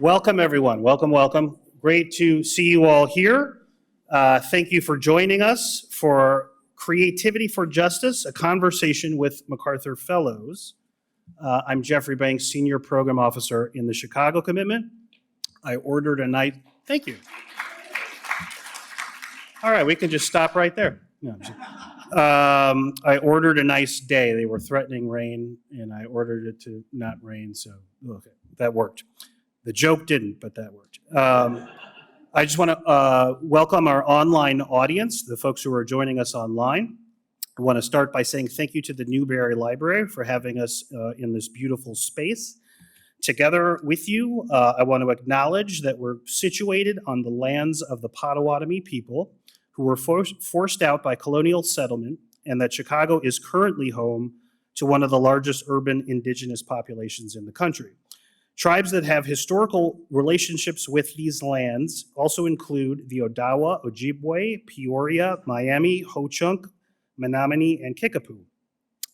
Welcome, everyone. Welcome, welcome. Great to see you all here. Thank you for joining us for Creativity for Justice, a conversation with MacArthur Fellows. I'm Jeffrey Banks, Senior Program Officer in the Chicago Commitment. I ordered a night. Thank you. All right, we can just stop right there. No, I ordered a nice day. They were threatening rain, and I ordered it to not rain, so okay, that worked. The joke didn't, but that worked. I just want to welcome our online audience, the folks who are joining us online. I want to start by saying thank you to the Newberry Library for having us in this beautiful space. Together with you, I want to acknowledge that we're situated on the lands of the Potawatomi people who were forced out by colonial settlement, and that Chicago is currently home to one of the largest urban indigenous populations in the country. Tribes that have historical relationships with these lands also include the Odawa, Ojibwe, Peoria, Miami, Ho-Chunk, Menominee, and Kickapoo.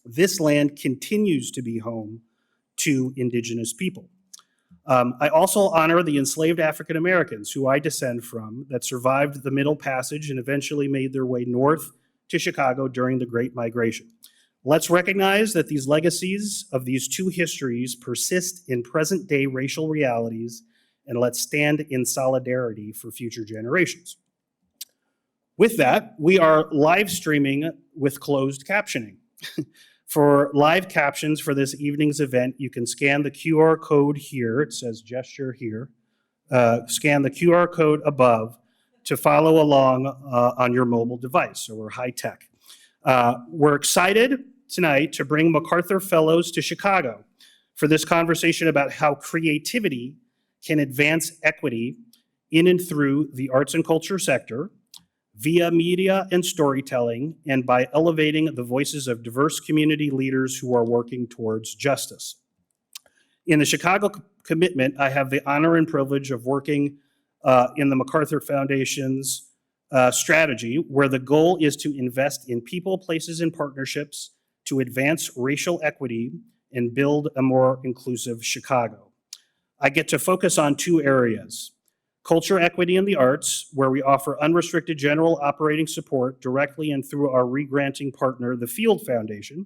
This land continues to be home to indigenous people. I also honor the enslaved African Americans who I descend from that survived the Middle Passage and eventually made their way north to Chicago during the Great Migration. Let's recognize that these legacies of these two histories persist in present-day racial realities, and let's stand in solidarity for future generations. With that, we are live streaming with closed captioning. For live captions for this evening's event, you can scan the QR code here. It says gesture here. Scan the QR code above to follow along on your mobile device, so we're high tech. We're excited tonight to bring MacArthur Fellows to Chicago for this conversation about how creativity can advance equity in and through the arts and culture sector via media and storytelling, and by elevating the voices of diverse community leaders who are working towards justice. In the Chicago Commitment, I have the honor and privilege of working in the MacArthur Foundation's strategy, where the goal is to invest in people, places, and partnerships to advance racial equity and build a more inclusive Chicago. I get to focus on two areas: culture equity in the arts, where we offer unrestricted general operating support directly and through our re-granting partner, the Field Foundation,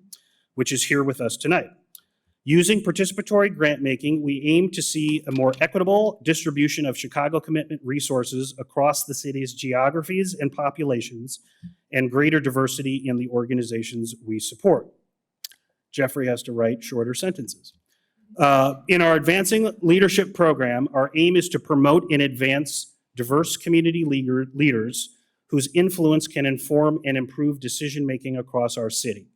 which is here with us tonight. Using participatory grant making, we aim to see a more equitable distribution of Chicago Commitment resources across the city's geographies and populations, and greater diversity in the organizations we support. Jeffrey has to write shorter sentences. In our Advancing Leadership program, our aim is to promote and advance diverse community leaders whose influence can inform and improve decision-making across our city.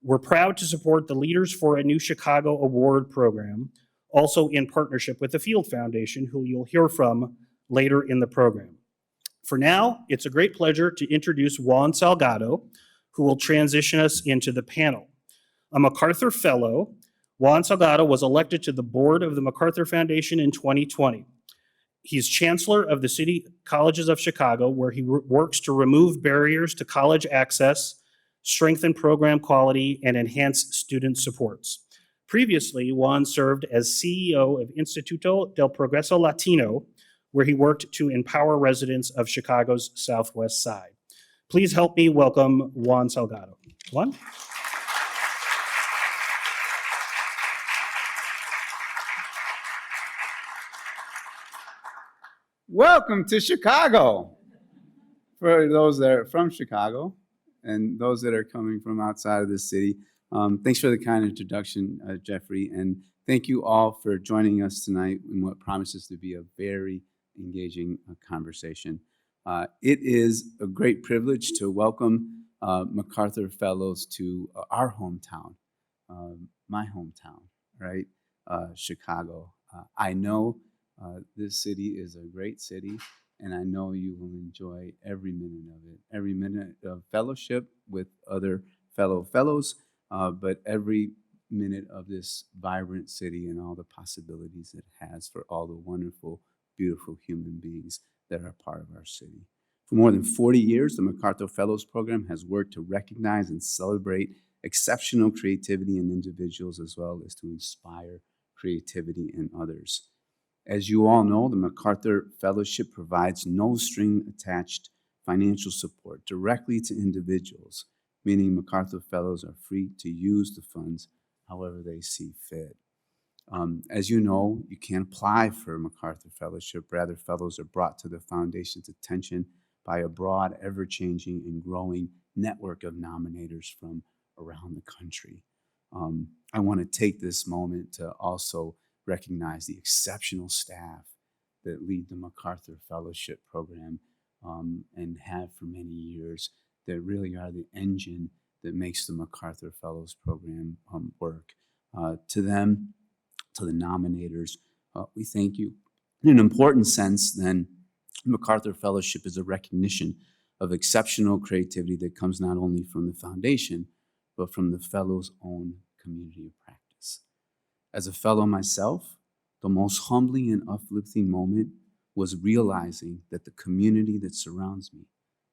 We're proud to support the Leaders for a New Chicago Award program, also in partnership with the Field Foundation, who you'll hear from later in the program. For now, it's a great pleasure to introduce Juan Salgado, who will transition us into the panel. A MacArthur Fellow, Juan Salgado was elected to the board of the MacArthur Foundation in 2020. He's chancellor of the City Colleges of Chicago, where he works to remove barriers to college access, strengthen program quality, and enhance student supports. Previously, Juan served as CEO of Instituto del Progreso Latino, where he worked to empower residents of Chicago's Southwest Side. Please help me welcome Juan Salgado. Juan? Welcome to Chicago. For those that are from Chicago and those that are coming from outside of the city, thanks for the kind introduction, Jeffrey, and thank you all for joining us tonight in what promises to be a very engaging conversation. It is a great privilege to welcome MacArthur Fellows to our hometown, my hometown, right? Chicago. I know this city is a great city, and I know you will enjoy every minute of it, every minute of fellowship with other fellows, but every minute of this vibrant city and all the possibilities it has for all the wonderful, beautiful human beings that are part of our city. For more than 40 years, the MacArthur Fellows Program has worked to recognize and celebrate exceptional creativity in individuals, as well as to inspire creativity in others. As you all know, the MacArthur Fellowship provides no string attached financial support directly to individuals, meaning MacArthur Fellows are free to use the funds however they see fit. As you know, you can't apply for a MacArthur Fellowship. Rather, fellows are brought to the foundation's attention by a broad, ever-changing, and growing network of nominators from around the country. I want to take this moment to also recognize the exceptional staff that lead the MacArthur Fellowship program and have for many years, that really are the engine that makes the MacArthur Fellows program work. To them, to the nominators, we thank you. In an important sense, then, MacArthur Fellowship is a recognition of exceptional creativity that comes not only from the foundation, but from the fellows' own community of practice. As a fellow myself, the most humbling and uplifting moment was realizing that the community that surrounds me,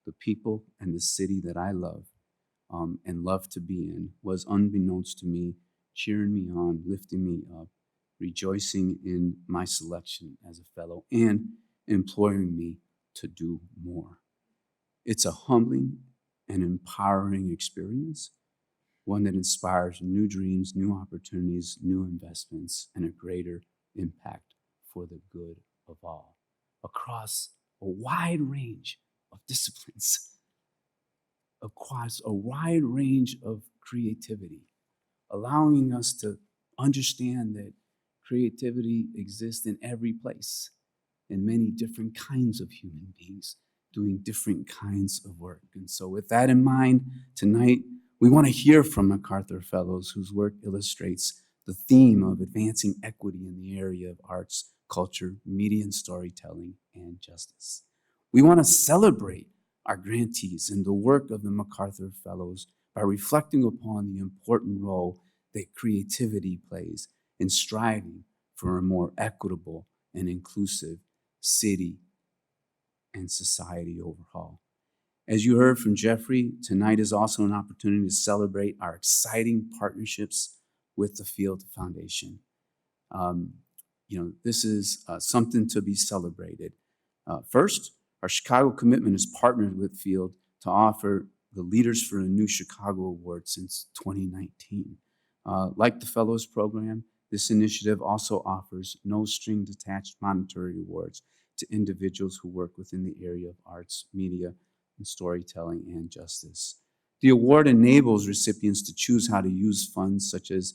the people and the city that I love and love to be in, was unbeknownst to me, cheering me on, lifting me up, rejoicing in my selection as a fellow, and imploring me to do more. It's a humbling and empowering experience, one that inspires new dreams, new opportunities, new investments, and a greater impact for the good of all across a wide range of disciplines, across a wide range of creativity, allowing us to understand that creativity exists in every place, in many different kinds of human beings doing different kinds of work. And so with that in mind, tonight, we want to hear from MacArthur Fellows whose work illustrates the theme of advancing equity in the area of arts, culture, media and storytelling, and justice. We want to celebrate our grantees and the work of the MacArthur Fellows by reflecting upon the important role that creativity plays in striving for a more equitable and inclusive city and society overall. As you heard from Jeffrey, tonight is also an opportunity to celebrate our exciting partnerships with the Field Foundation. This is something to be celebrated. First, our Chicago commitment is partnered with Field to offer the Leaders for a New Chicago Award since 2019. Like the Fellows Program, this initiative also offers no strings attached monetary awards to individuals who work within the area of arts, media, and storytelling and justice. The award enables recipients to choose how to use funds such as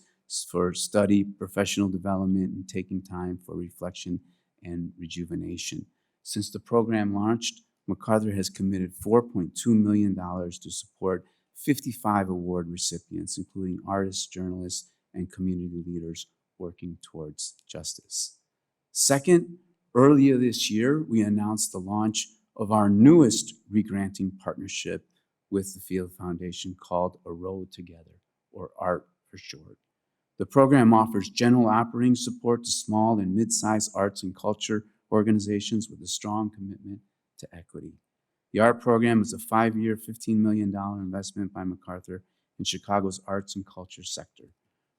for study, professional development, and taking time for reflection and rejuvenation. Since the program launched, MacArthur has committed $4.2 million to support 55 award recipients, including artists, journalists, and community leaders working towards justice. Second, earlier this year, we announced the launch of our newest regranting partnership with the Field Foundation called A Road Together, or ART for short. The program offers general operating support to small and mid-sized arts and culture organizations with a strong commitment to equity. The ART program is a 5-year, $15 million investment by MacArthur in Chicago's arts and culture sector.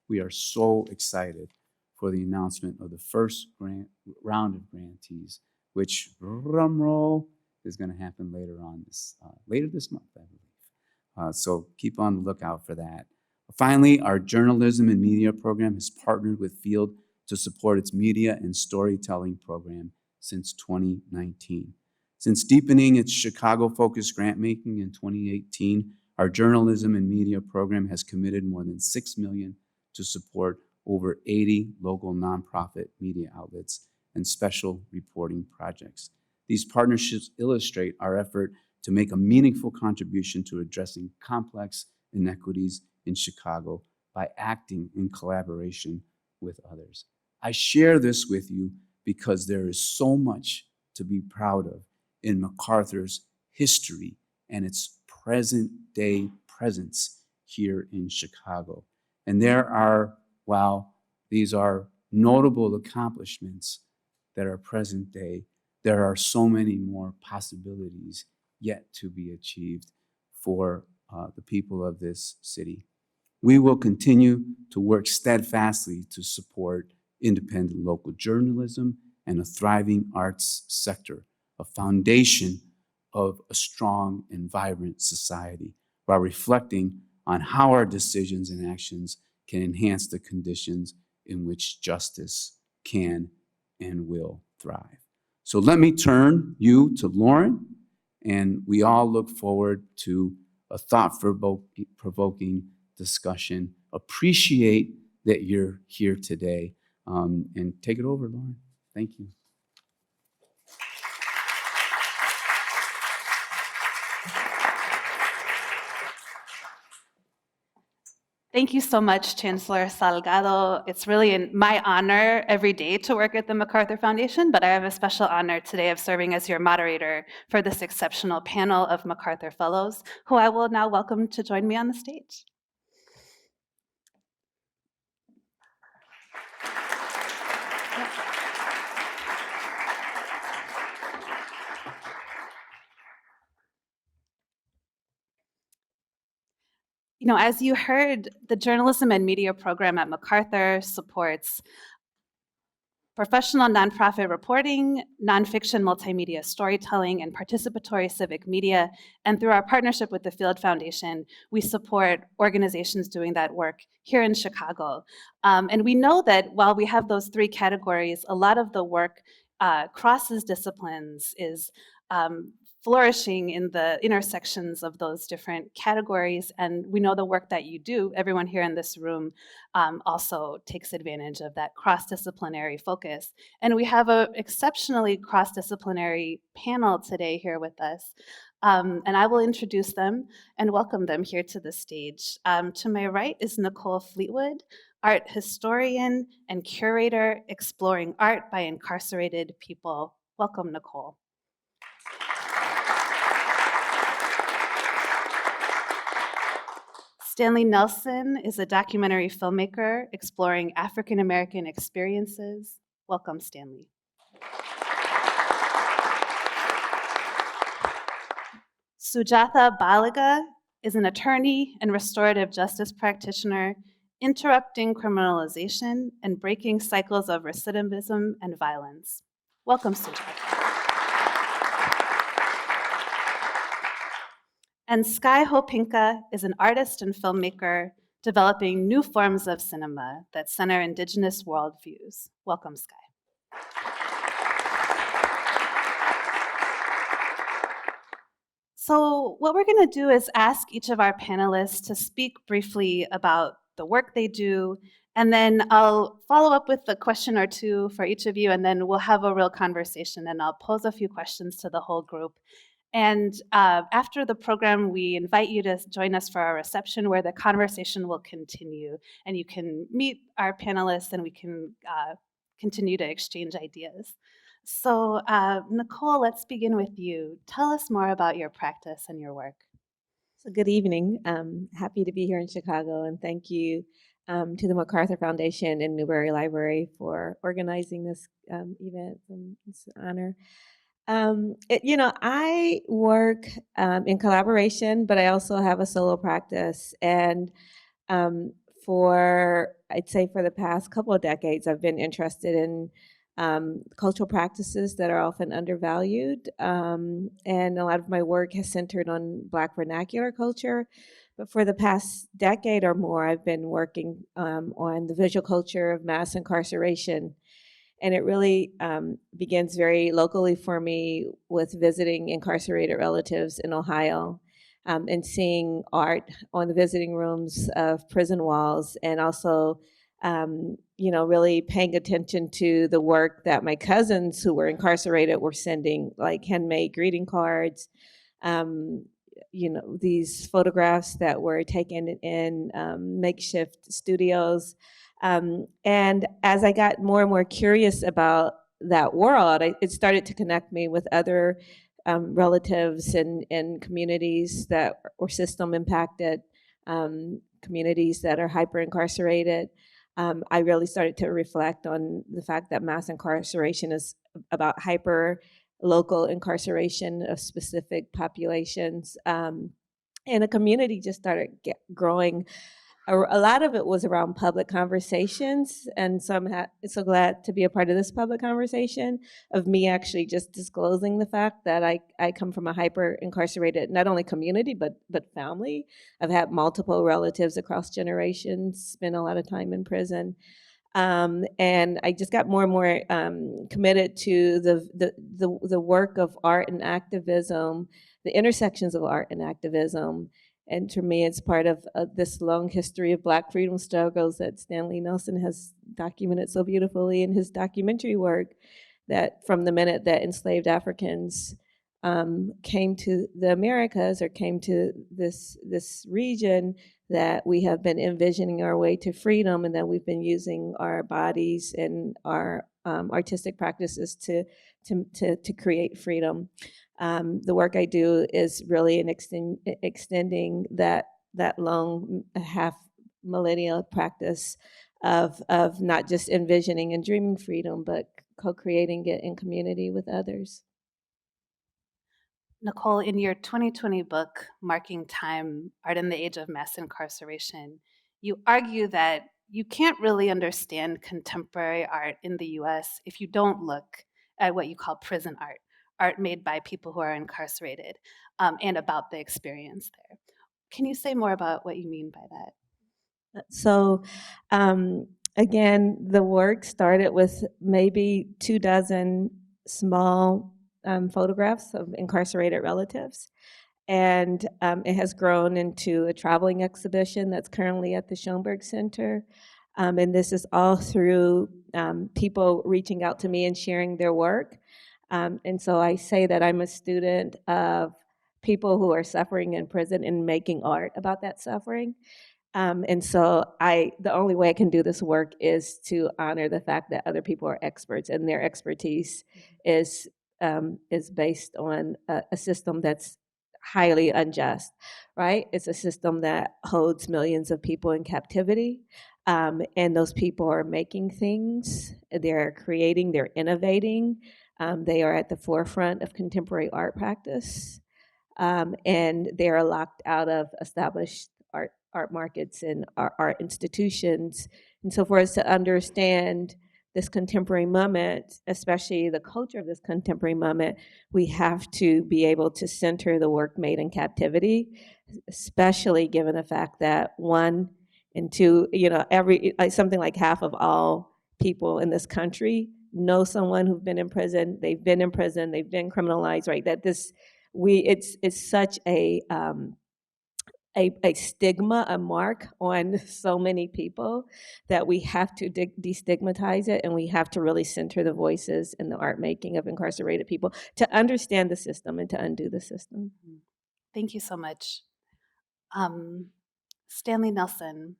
We are so excited for the announcement of the first round of grantees, which, drum roll, is going to happen later this month, I believe. So keep on the lookout for that. Finally, our journalism and media program has partnered with Field to support its media and storytelling program since 2019. Since deepening its Chicago-focused grant-making in 2018, our journalism and media program has committed more than $6 million to support over 80 local nonprofit media outlets and special reporting projects. These partnerships illustrate our effort to make a meaningful contribution to addressing complex inequities in Chicago by acting in collaboration with others. I share this with you because there is so much to be proud of in MacArthur's history and its present-day presence here in Chicago. And there are, while these are notable accomplishments that are present day, there are so many more possibilities yet to be achieved for the people of this city. We will continue to work steadfastly to support independent local journalism and a thriving arts sector, a foundation of a strong and vibrant society, while reflecting on how our decisions and actions can enhance the conditions in which justice can and will thrive. So let me turn you to Lauren, and we all look forward to a thought-provoking discussion. Appreciate that you're here today, and take it over, Lauren. Thank you. Thank you so much, Chancellor Salgado. It's really my honor every day to work at the MacArthur Foundation, but I have a special honor today of serving as your moderator for this exceptional panel of MacArthur Fellows, who I will now welcome to join me on the stage. You know, as you heard, the Journalism and Media program at MacArthur supports professional nonprofit reporting, nonfiction multimedia storytelling, and participatory civic media. And through our partnership with the Field Foundation, we support organizations doing that work here in Chicago. And we know that while we have those three categories, a lot of the work crosses disciplines, is flourishing in the intersections of those different categories. And we know the work that you do, everyone here in this room also takes advantage of that cross-disciplinary focus. And we have an exceptionally cross-disciplinary panel today here with us. And I will introduce them and welcome them here to the stage. To my right is Nicole Fleetwood, art historian and curator exploring art by incarcerated people. Welcome, Nicole. Stanley Nelson is a documentary filmmaker exploring African American experiences. Welcome, Stanley. Sujatha Baliga is an attorney and restorative justice practitioner interrupting criminalization and breaking cycles of recidivism and violence. Welcome, Sujatha. And Sky Hopinka is an artist and filmmaker developing new forms of cinema that center Indigenous worldviews. Welcome, Sky. So what we're going to do is ask each of our panelists to speak briefly about the work they do, and then I'll follow up with a question or two for each of you, and then we'll have a real conversation, and I'll pose a few questions to the whole group. And after the program, we invite you to join us for our reception where the conversation will continue, and you can meet our panelists and we can continue to exchange ideas. So Nicole, let's begin with you. Tell us more about your practice and your work. So good evening. Happy to be here in Chicago, and thank you to the MacArthur Foundation and Newberry Library for organizing this event. It's an honor. I work in collaboration, but I also have a solo practice. And I'd say for the past couple of decades, I've been interested in cultural practices that are often undervalued. And a lot of my work has centered on Black vernacular culture. But for the past decade or more, I've been working on the visual culture of mass incarceration. And it really begins very locally for me with visiting incarcerated relatives in Ohio and seeing art on the visiting rooms of prison walls, and also, really paying attention to the work that my cousins who were incarcerated were sending, like handmade greeting cards, these photographs that were taken in makeshift studios. And as I got more and more curious about that world, it started to connect me with other relatives and communities that were system impacted, communities that are hyper incarcerated. I really started to reflect on the fact that mass incarceration is about hyper local incarceration of specific populations. And a community just started growing a lot of it was around public conversations, and so I'm so glad to be a part of this public conversation of me actually just disclosing the fact that I come from a hyper incarcerated, not only community, but family. I've had multiple relatives across generations, spent a lot of time in prison. And I just got more and more committed to the work of art and activism, the intersections of art and activism. And to me, it's part of this long history of Black freedom struggles that Stanley Nelson has documented so beautifully in his documentary work, that from the minute that enslaved Africans came to the Americas or came to this region, that we have been envisioning our way to freedom, and that we've been using our bodies and our artistic practices to create freedom. The work I do is really extending that long half millennial practice of not just envisioning and dreaming freedom, but co-creating it in community with others. Nicole, in your 2020 book, Marking Time, Art in the Age of Mass Incarceration, you argue that you can't really understand contemporary art in the US if you don't look at what you call prison art made by people who are incarcerated, and about the experience there. Can you say more about what you mean by that? So, again, the work started with maybe 24 small photographs of incarcerated relatives. And it has grown into a traveling exhibition that's currently at the Schoenberg Center. And this is all through people reaching out to me and sharing their work. And so I say that I'm a student of people who are suffering in prison and making art about that suffering. And so the only way I can do this work is to honor the fact that other people are experts, and their expertise is based on a system that's highly unjust, right? It's a system that holds millions of people in captivity, and those people are making things, they're creating, they're innovating, they are at the forefront of contemporary art practice, and they are locked out of established art markets and art institutions. And so for us to understand this contemporary moment, especially the culture of this contemporary moment, we have to be able to center the work made in captivity, especially given the fact that 1 and 2, something like half of all people in this country know someone who's been in prison, they've been criminalized, right? That it's such a stigma, a mark on so many people, that we have to destigmatize it, and we have to really center the voices in the art making of incarcerated people to understand the system and to undo the system. Thank you so much. Stanley Nelson,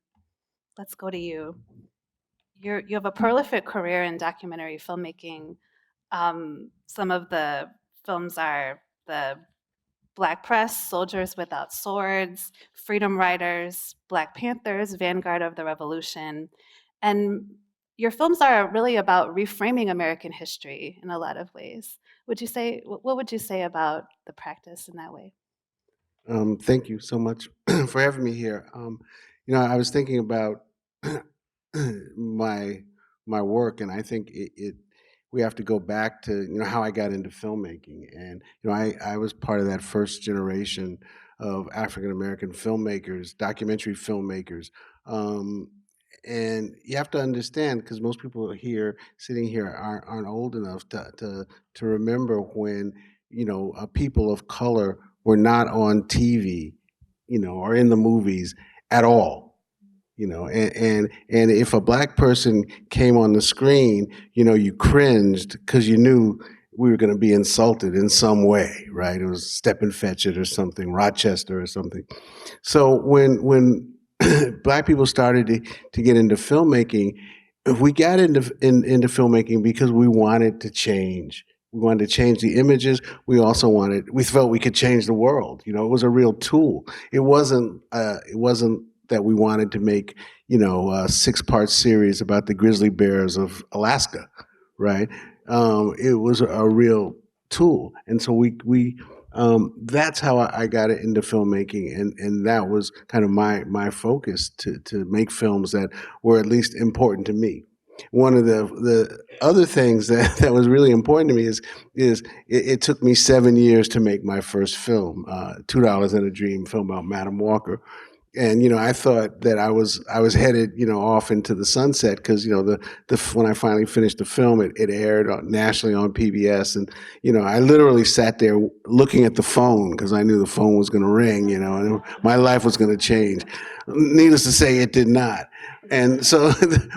let's go to you. You have a prolific career in documentary filmmaking. Some of the films are the Black Press, Soldiers Without Swords, Freedom Riders, Black Panthers, Vanguard of the Revolution. And your films are really about reframing American history in a lot of ways. What would you say about the practice in that way? Thank you so much for having me here. I was thinking about my work, and I think we have to go back to how I got into filmmaking. And I was part of that first generation of African American filmmakers, documentary filmmakers. And you have to understand, because most people here sitting here aren't old enough to remember when people of color were not on TV, or in the movies at all. And if a Black person came on the screen, you cringed because you knew we were going to be insulted in some way, right? It was Stepin Fetchit or something, Rochester or something. So when Black people started to get into filmmaking, we got into filmmaking because we wanted to change. We wanted to change the images. We felt we could change the world. It was a real tool. It wasn't that we wanted to make, a 6-part series about the grizzly bears of Alaska, right? It was a real tool. And so we That's how I got into filmmaking, and that was kind of my focus to make films that were at least important to me. One of the other things that, that was really important to me is it took me 7 years to make my first film, $2 and a Dream, film about Madam Walker. And I thought that I was headed off into the sunset because the when I finally finished the film, it aired nationally on PBS, and I literally sat there looking at the phone because I knew the phone was going to ring, and my life was going to change. Needless to say, it did not. And so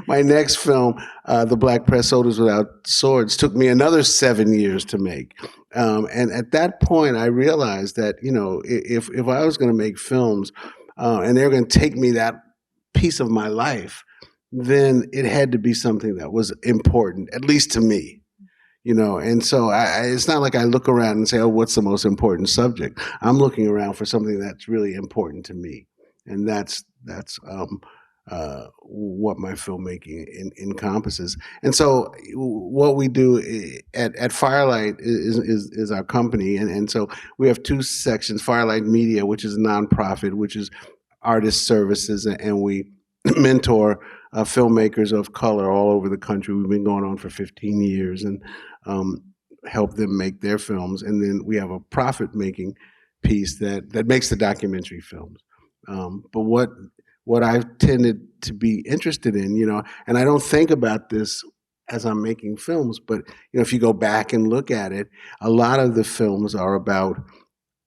my next film, The Black Press Soldiers Without Swords, took me another 7 years to make. And at that point, I realized that if I was going to make films, and they're going to take me that piece of my life, then it had to be something that was important, at least to me. And so it's not like I look around and say, oh, what's the most important subject? I'm looking around for something that's really important to me. And that's what my filmmaking encompasses. And so what we do at Firelight is our company. And so we have two sections: Firelight Media, which is a nonprofit, which is artist services, and we mentor filmmakers of color all over the country. We've been going on for 15 years and help them make their films. And then we have a profit-making piece that makes the documentary films. But what I've tended to be interested in, and I don't think about this as I'm making films, but if you go back and look at it, a lot of the films are about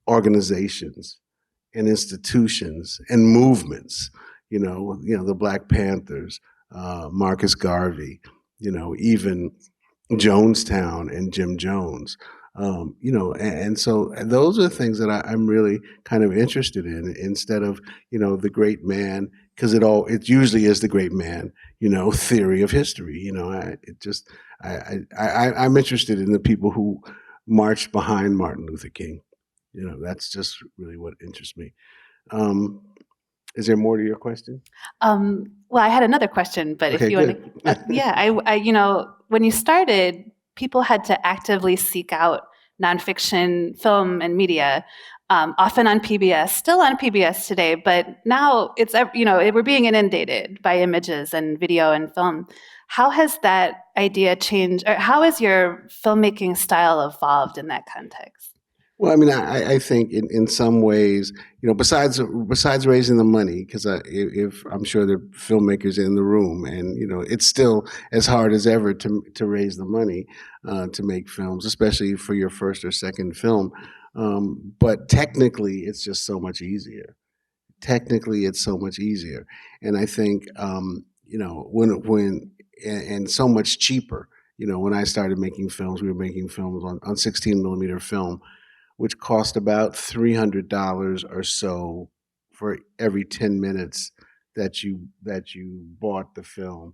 organizations and institutions and movements. The Black Panthers, Marcus Garvey, even Jonestown and Jim Jones. And so those are the things that I'm really kind of interested in, instead of the great man, because it usually is the great man theory of history. I'm interested in the people who marched behind Martin Luther King. That's just really what interests me. Is there more to your question? Well, I had another question, but Okay, if you want good. to, I when you started, people had to actively seek out nonfiction film and media, often on PBS, still on PBS today, but now it's, we're being inundated by images and video and film. How has that idea changed, or how has your filmmaking style evolved in that context? Well, I mean, I think in some ways, besides raising the money, because if I'm sure there are filmmakers in the room, and it's still as hard as ever to raise the money to make films, especially for your first or second film. But technically, it's just so much easier. Technically, it's so much easier, and I think and so much cheaper. When I started making films, we were making films on 16 millimeter film, which cost about $300 or so for every 10 minutes that you bought the film,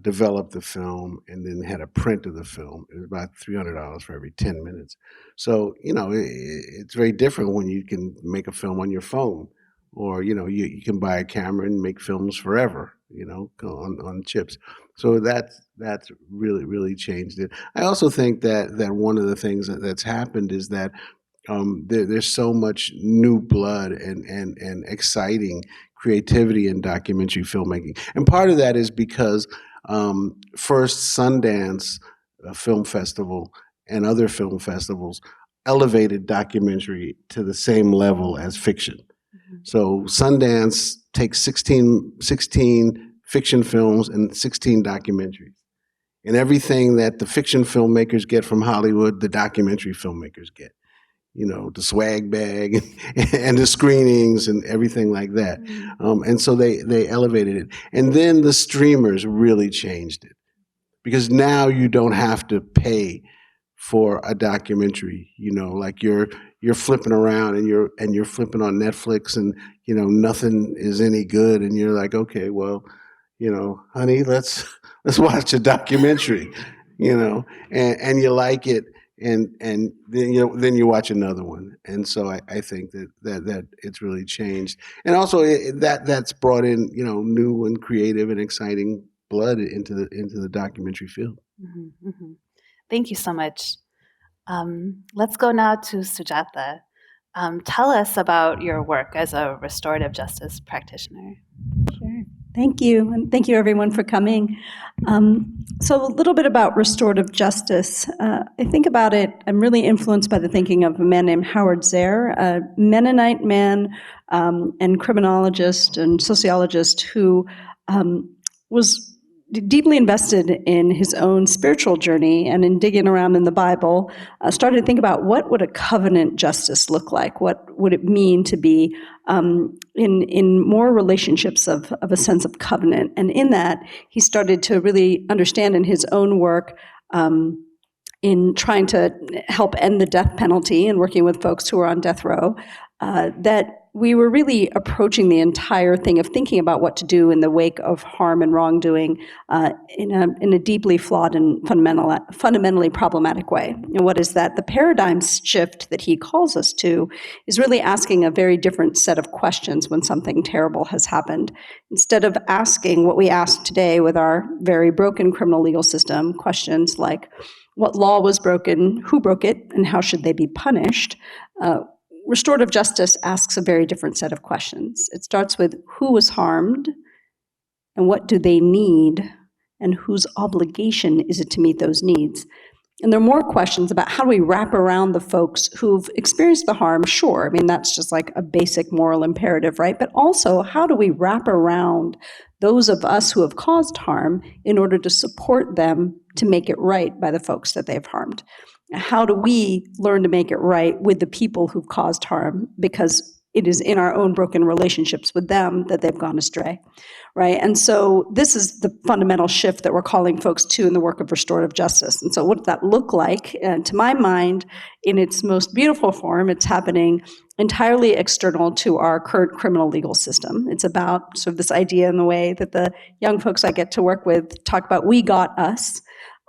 developed the film, and then had a print of the film. It was about $300 for every 10 minutes. So, it's very different when you can make a film on your phone, or, you can buy a camera and make films forever, on chips. So that's really, really changed it. I also think that one of the things that's happened is that there's so much new blood and exciting creativity in documentary filmmaking. And part of that is because first Sundance Film Festival and other film festivals elevated documentary to the same level as fiction. Mm-hmm. So Sundance takes 16 fiction films and 16 documentaries. And everything that the fiction filmmakers get from Hollywood, the documentary filmmakers get. The swag bag and the screenings and everything like that. And so they elevated it. And then the streamers really changed it, because now you don't have to pay for a documentary, like you're flipping around and you're flipping on Netflix, and nothing is any good, and you're like, okay, well, honey, let's watch a documentary, and you like it. And then you watch another one, and so I think that it's really changed, and also that's brought in new and creative and exciting blood into the documentary field. Mm-hmm, mm-hmm. Thank you so much. Let's go now to Sujatha. Tell us about your work as a restorative justice practitioner. Sure. Thank you, and thank you everyone for coming. So a little bit about restorative justice. I think about it, I'm really influenced by the thinking of a man named Howard Zehr, a Mennonite man and criminologist and sociologist who was deeply invested in his own spiritual journey and in digging around in the Bible, started to think about what would a covenant justice look like? What would it mean to be in more relationships of a sense of covenant? And in that, he started to really understand in his own work in trying to help end the death penalty and working with folks who are on death row, that we were really approaching the entire thing of thinking about what to do in the wake of harm and wrongdoing in a deeply flawed and fundamentally problematic way. And what is that? The paradigm shift that he calls us to is really asking a very different set of questions when something terrible has happened. Instead of asking what we ask today with our very broken criminal legal system, questions like what law was broken, who broke it, and how should they be punished, restorative justice asks a very different set of questions. It starts with who was harmed and what do they need and whose obligation is it to meet those needs. And there are more questions about how do we wrap around the folks who've experienced the harm, sure, I mean, that's just like a basic moral imperative, right? But also, how do we wrap around those of us who have caused harm in order to support them to make it right by the folks that they've harmed? How do we learn to make it right with the people who've caused harm? Because it is in our own broken relationships with them that they've gone astray, right? And so this is the fundamental shift that we're calling folks to in the work of restorative justice. And so what does that look like? And to my mind, in its most beautiful form, it's happening entirely external to our current criminal legal system. It's about sort of this idea in the way that the young folks I get to work with talk about we got us.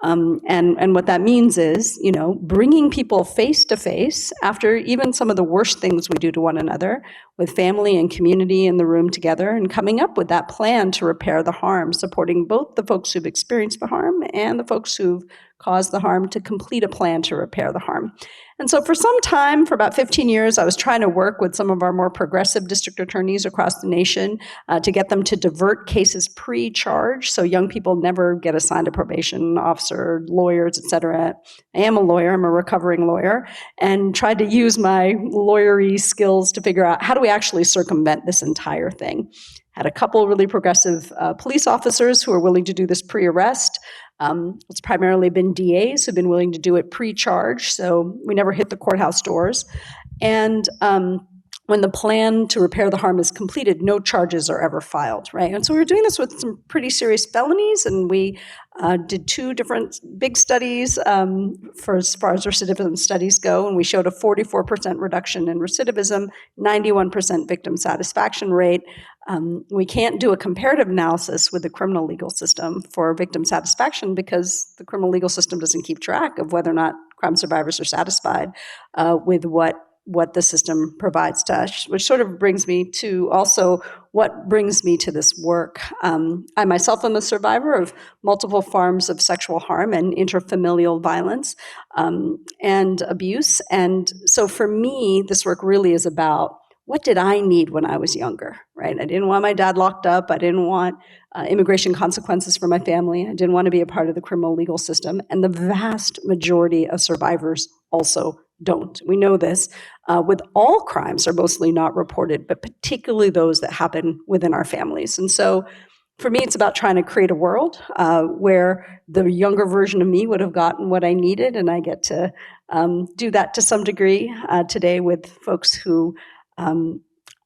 And what that means is, bringing people face to face after even some of the worst things we do to one another, with family and community in the room together, and coming up with that plan to repair the harm, supporting both the folks who've experienced the harm and the folks who've caused the harm to complete a plan to repair the harm. And so for some time, for about 15 years, I was trying to work with some of our more progressive district attorneys across the nation to get them to divert cases pre-charge, so young people never get assigned a probation officer, lawyers, et cetera. I am a lawyer, I'm a recovering lawyer, and tried to use my lawyery skills to figure out how do we actually circumvent this entire thing. Had a couple really progressive police officers who are willing to do this pre-arrest. It's primarily been DAs who've been willing to do it pre-charge, so we never hit the courthouse doors. And when the plan to repair the harm is completed, no charges are ever filed, right? And so we were doing this with some pretty serious felonies, and we did 2 different big studies for as far as recidivism studies go, and we showed a 44% reduction in recidivism, 91% victim satisfaction rate. We can't do a comparative analysis with the criminal legal system for victim satisfaction because the criminal legal system doesn't keep track of whether or not crime survivors are satisfied with what the system provides to us, which sort of brings me to also what brings me to this work. I myself am a survivor of multiple forms of sexual harm and interfamilial violence and abuse. And so for me, this work really is about what did I need when I was younger, right? I didn't want my dad locked up. I didn't want immigration consequences for my family. I didn't want to be a part of the criminal legal system. And the vast majority of survivors also don't. We know this. With all crimes are mostly not reported, but particularly those that happen within our families. And so for me, it's about trying to create a world where the younger version of me would have gotten what I needed. And I get to do that to some degree today with folks who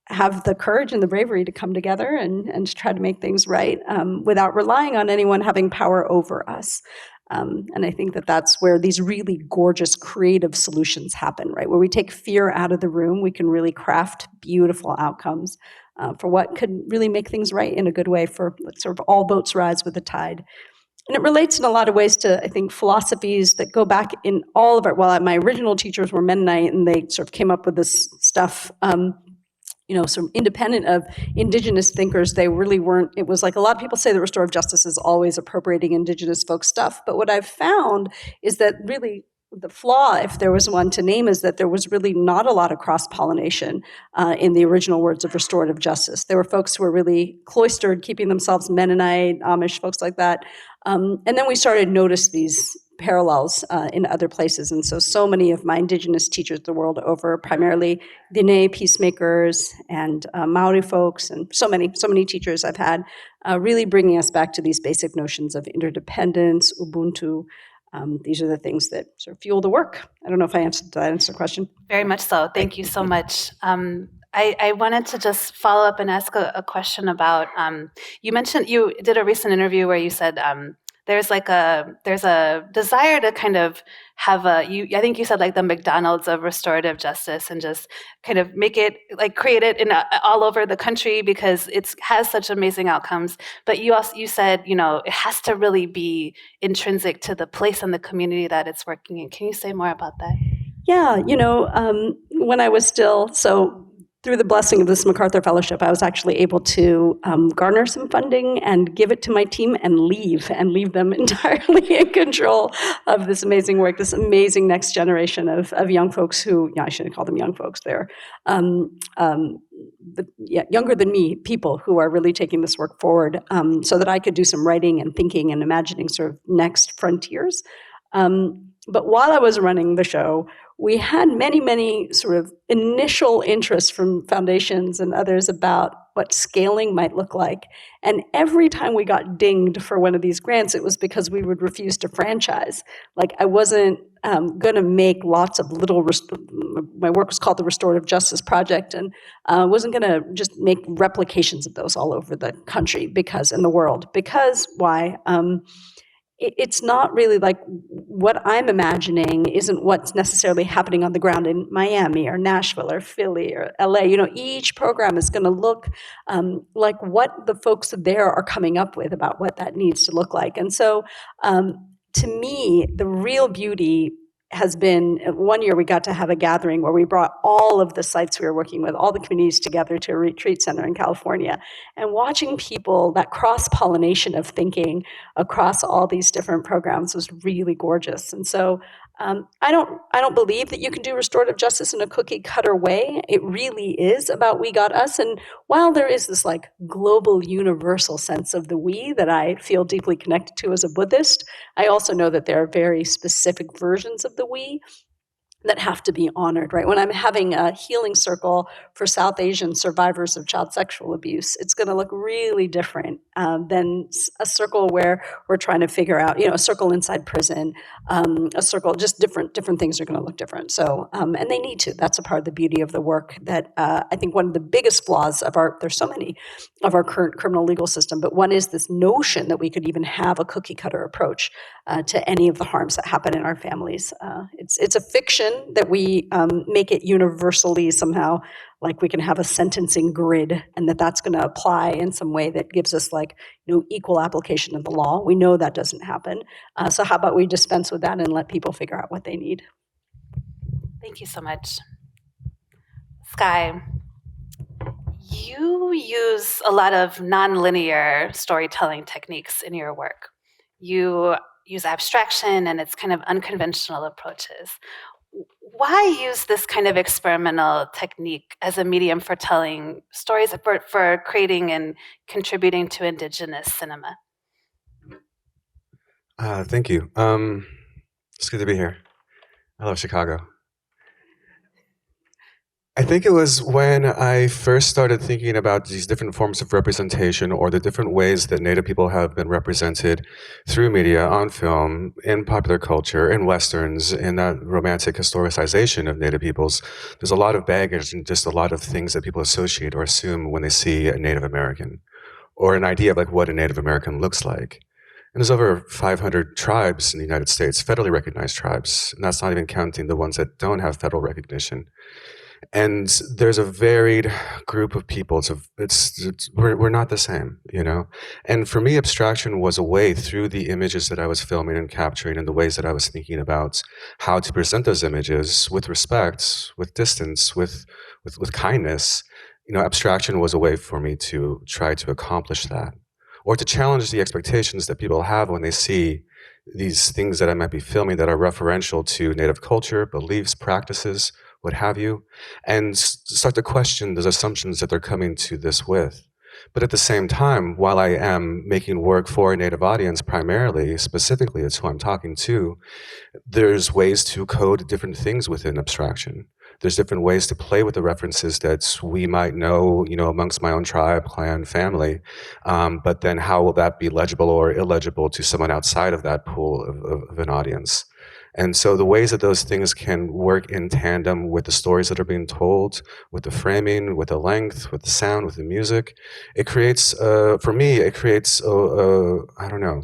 have the courage and the bravery to come together and to try to make things right without relying on anyone having power over us. And I think that that's where these really gorgeous creative solutions happen, right? Where we take fear out of the room, we can really craft beautiful outcomes for what could really make things right in a good way for sort of all boats rise with the tide. And it relates in a lot of ways to, I think, philosophies that go back in all of our, well, my original teachers were Mennonite, and they sort of came up with this stuff, sort of independent of indigenous thinkers. They really weren't, it was like a lot of people say that restorative justice is always appropriating indigenous folk stuff. But what I've found is that really the flaw, if there was one to name, is that there was really not a lot of cross-pollination in the original words of restorative justice. There were folks who were really cloistered, keeping themselves Mennonite, Amish, folks like that. And then we started to notice these parallels in other places. And so many of my indigenous teachers the world over, primarily Diné peacemakers and Maori folks, and so many teachers I've had, really bringing us back to these basic notions of interdependence, Ubuntu. These are the things that sort of fuel the work. I don't know if I answered the question. Very much so. Thank you so much. I wanted to just follow up and ask a question about, you mentioned, you did a recent interview where you said there's a desire to kind of have I think you said like the McDonald's of restorative justice, and just kind of make it, like create it all over the country because it has such amazing outcomes. But you said, it has to really be intrinsic to the place and the community that it's working in. Can you say more about that? Yeah, when I was still, through the blessing of this MacArthur Fellowship, I was actually able to garner some funding and give it to my team and leave them entirely in control of this amazing work, this amazing next generation of young folks who, I shouldn't call them young folks, they're younger than me, people who are really taking this work forward so that I could do some writing and thinking and imagining sort of next frontiers. But while I was running the show, we had many sort of initial interest from foundations and others about what scaling might look like. And every time we got dinged for one of these grants, it was because we would refuse to franchise. Like, I wasn't going to make lots of little, my work was called the Restorative Justice Project, and I wasn't going to just make replications of those all over the country in the world. Because why? It's not really like what I'm imagining isn't what's necessarily happening on the ground in Miami or Nashville or Philly or LA. Each program is going to look like what the folks there are coming up with about what that needs to look like. And so to me, the real beauty has been, one year we got to have a gathering where we brought all of the sites we were working with, all the communities together to a retreat center in California. And watching people, that cross-pollination of thinking across all these different programs was really gorgeous. And so I don't believe that you can do restorative justice in a cookie cutter way. It really is about we got us. And while there is this like global universal sense of the we that I feel deeply connected to as a Buddhist, I also know that there are very specific versions of the we that have to be honored, right? When I'm having a healing circle for South Asian survivors of child sexual abuse, it's going to look really different than a circle where we're trying to figure out, a circle inside prison, a circle, just different things are going to look different. So, and they need to. That's a part of the beauty of the work that I think one of the biggest flaws of there's so many of our current criminal legal system, but one is this notion that we could even have a cookie cutter approach to any of the harms that happen in our families. It's a fiction that we make it universally somehow, like we can have a sentencing grid and that's going to apply in some way that gives us equal application of the law. We know that doesn't happen. So how about we dispense with that and let people figure out what they need? Thank you so much. Sky, you use a lot of nonlinear storytelling techniques in your work. You use abstraction and it's kind of unconventional approaches. Why use this kind of experimental technique as a medium for telling stories, for creating and contributing to indigenous cinema? Thank you. It's good to be here. I love Chicago. I think it was when I first started thinking about these different forms of representation, or the different ways that Native people have been represented through media, on film, in popular culture, in Westerns, in that romantic historicization of Native peoples. There's a lot of baggage and just a lot of things that people associate or assume when they see a Native American, or an idea of what a Native American looks like. And there's over 500 tribes in the United States, federally recognized tribes, and that's not even counting the ones that don't have federal recognition. And there's a varied group of people. We're not the same, And for me, abstraction was a way, through the images that I was filming and capturing, and the ways that I was thinking about how to present those images with respect, with distance, with kindness. Abstraction was a way for me to try to accomplish that, or to challenge the expectations that people have when they see these things that I might be filming that are referential to Native culture, beliefs, practices, what have you, and start to question those assumptions that they're coming to this with. But at the same time, while I am making work for a Native audience primarily, specifically, it's who I'm talking to, there's ways to code different things within abstraction. There's different ways to play with the references that we might know, amongst my own tribe, clan, family. But then how will that be legible or illegible to someone outside of that pool of an audience? And so the ways that those things can work in tandem with the stories that are being told, with the framing, with the length, with the sound, with the music, it creates, for me, it creates, I don't know,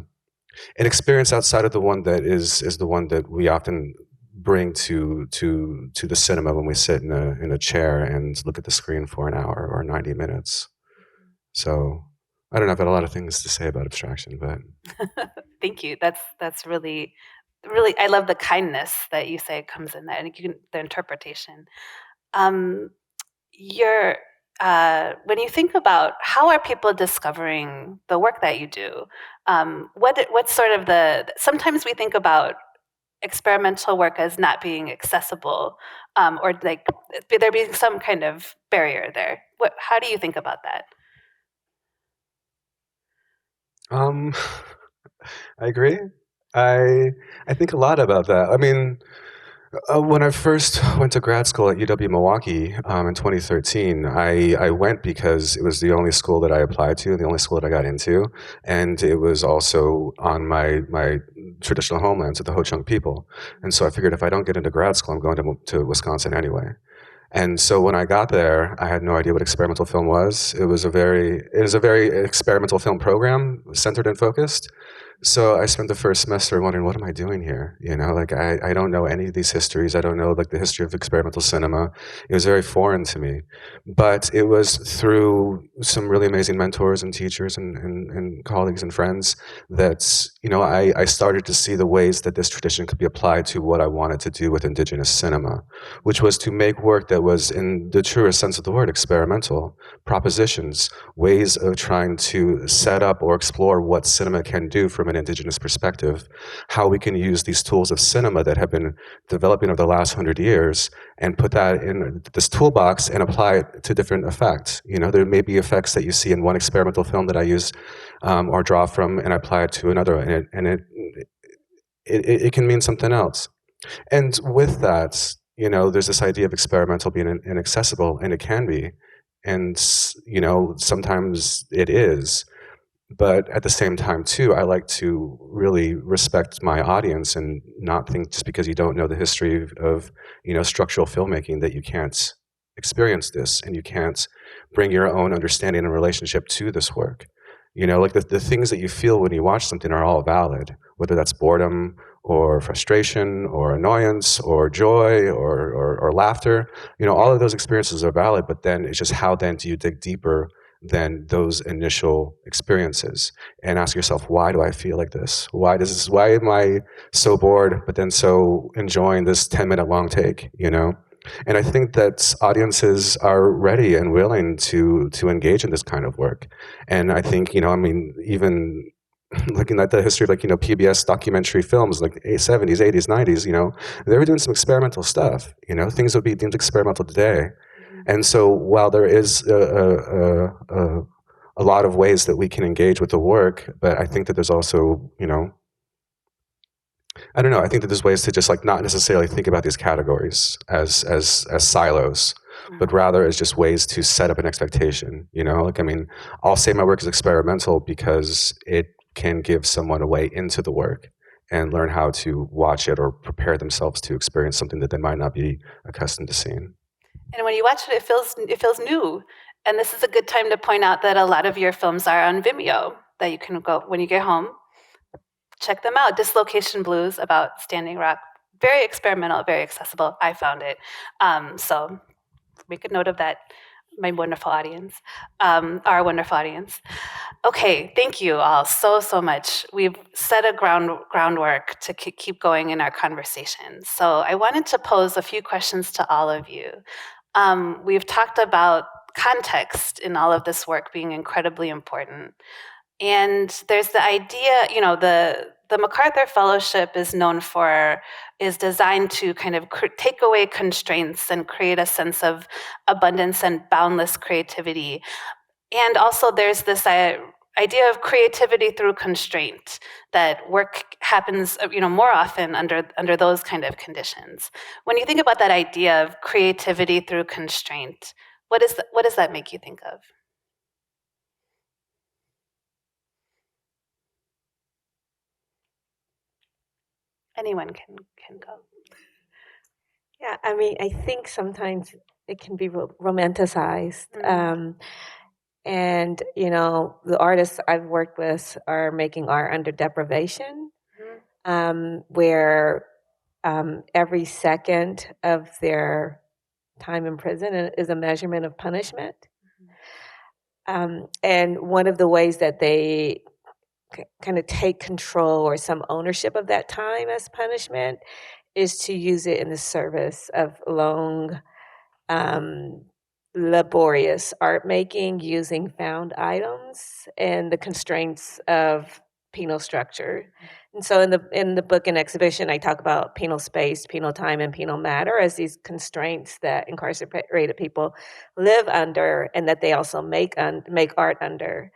an experience outside of the one that is the one that we often bring to the cinema when we sit in a chair and look at the screen for an hour or 90 minutes. So I don't know, I've got a lot of things to say about abstraction, but Thank you. That's really, really. I love the kindness that you say comes in that, and the interpretation. You're when you think about how are people discovering the work that you do, what's sort of sometimes we think about experimental work as not being accessible, or like there being some kind of barrier there. How do you think about that? I agree. I think a lot about that. I mean, when I first went to grad school at UW-Milwaukee in 2013, I went because it was the only school that I applied to, the only school that I got into, and it was also on my traditional homelands with the Ho-Chunk people. And so I figured if I don't get into grad school, I'm going to Wisconsin anyway. And so when I got there, I had no idea what experimental film was. It was a very experimental film program, centered and focused. So I spent the first semester wondering, what am I doing here? Like I don't know any of these histories. I don't know like the history of experimental cinema. It was very foreign to me. But it was through some really amazing mentors and teachers and colleagues and friends that, I started to see the ways that this tradition could be applied to what I wanted to do with indigenous cinema, which was to make work that was, in the truest sense of the word, experimental, propositions, ways of trying to set up or explore what cinema can do from an indigenous perspective, how we can use these tools of cinema that have been developing over the last 100 years and put that in this toolbox and apply it to different effects. There may be effects that you see in one experimental film that I use or draw from and I apply it to another, and it can mean something else. And with that, there's this idea of experimental being inaccessible, and it can be. And, sometimes it is. But at the same time, too, I like to really respect my audience and not think just because you don't know the history of structural filmmaking that you can't experience this and you can't bring your own understanding and relationship to this work. Like the things that you feel when you watch something are all valid, whether that's boredom or frustration or annoyance or joy or laughter. All of those experiences are valid, but then it's just how then do you dig deeper than those initial experiences and ask yourself, why do I feel like this? Why am I so bored, but then so enjoying this 10-minute long take, And I think that audiences are ready and willing to engage in this kind of work. And I think, even looking at the history of PBS documentary films like 70s, 80s, 90s, they were doing some experimental stuff, things that would be deemed experimental today. And so while there is a lot of ways that we can engage with the work, but I think that there's also, I don't know, I think that there's ways to just not necessarily think about these categories as silos, but rather as just ways to set up an expectation, I'll say my work is experimental because it can give someone a way into the work and learn how to watch it or prepare themselves to experience something that they might not be accustomed to seeing. And when you watch it, it feels new. And this is a good time to point out that a lot of your films are on Vimeo, that you can go, when you get home, check them out. Dislocation Blues about Standing Rock. Very experimental, very accessible. I found it. So make a note of that, my wonderful audience, our wonderful audience. Okay, thank you all so much. We've set a groundwork to keep going in our conversation. So I wanted to pose a few questions to all of you. We've talked about context in all of this work being incredibly important. And there's the idea, the MacArthur Fellowship is designed to kind of take away constraints and create a sense of abundance and boundless creativity. And also there's this idea of creativity through constraint, that work happens more often under those kind of conditions. When you think about that idea of creativity through constraint, what does that make you think of? Anyone can go. Yeah, I mean, I think sometimes it can be romanticized. And, the artists I've worked with are making art under deprivation, where every second of their time in prison is a measurement of punishment. And one of the ways that they kind of take control or some ownership of that time as punishment is to use it in the service of long, laborious art making using found items and the constraints of penal structure. And so in the book and exhibition, I talk about penal space, penal time, and penal matter as these constraints that incarcerated people live under and that they also make art under.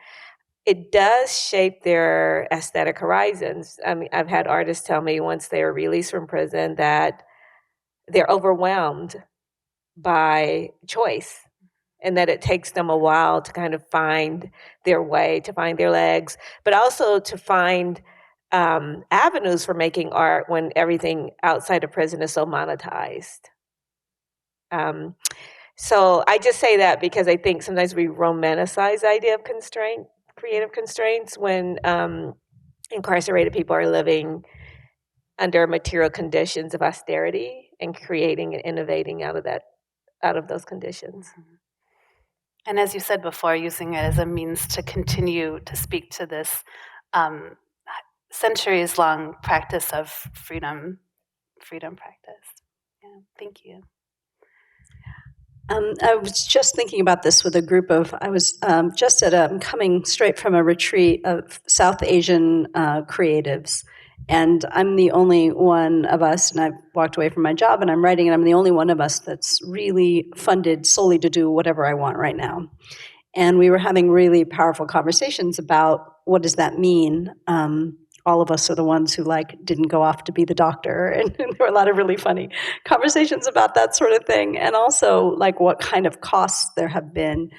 It does shape their aesthetic horizons. I mean, I've had artists tell me once they are released from prison that they're overwhelmed by choice and that it takes them a while to kind of find their way, to find their legs, but also to find avenues for making art when everything outside of prison is so monetized. So I just say that because I think sometimes we romanticize the idea of creative constraints when incarcerated people are living under material conditions of austerity and creating and innovating out of those conditions. And as you said before, using it as a means to continue to speak to this centuries-long practice of freedom practice. Yeah, thank you. I was just thinking about this with a group of, I was just coming straight from a retreat of South Asian creatives. And I'm the only one of us, and I've walked away from my job and I'm writing, and I'm the only one of us that's really funded solely to do whatever I want right now. And we were having really powerful conversations about what does that mean? All of us are the ones who didn't go off to be the doctor, and there were a lot of really funny conversations about that sort of thing, and also what kind of costs there have been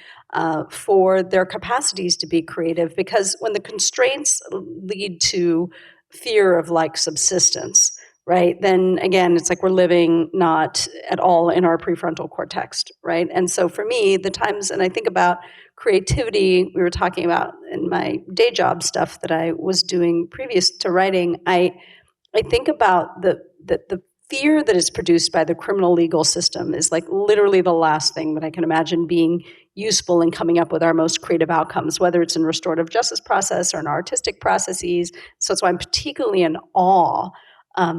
for their capacities to be creative, because when the constraints lead to fear of subsistence, right, then again it's we're living not at all in our prefrontal cortex, right? And so for me, the times, and I think about creativity, we were talking about in my day job stuff that I was doing previous to writing, I think about the fear that is produced by the criminal legal system is literally the last thing that I can imagine being useful in coming up with our most creative outcomes, whether it's in restorative justice process or in artistic processes. So that's why I'm particularly in awe. I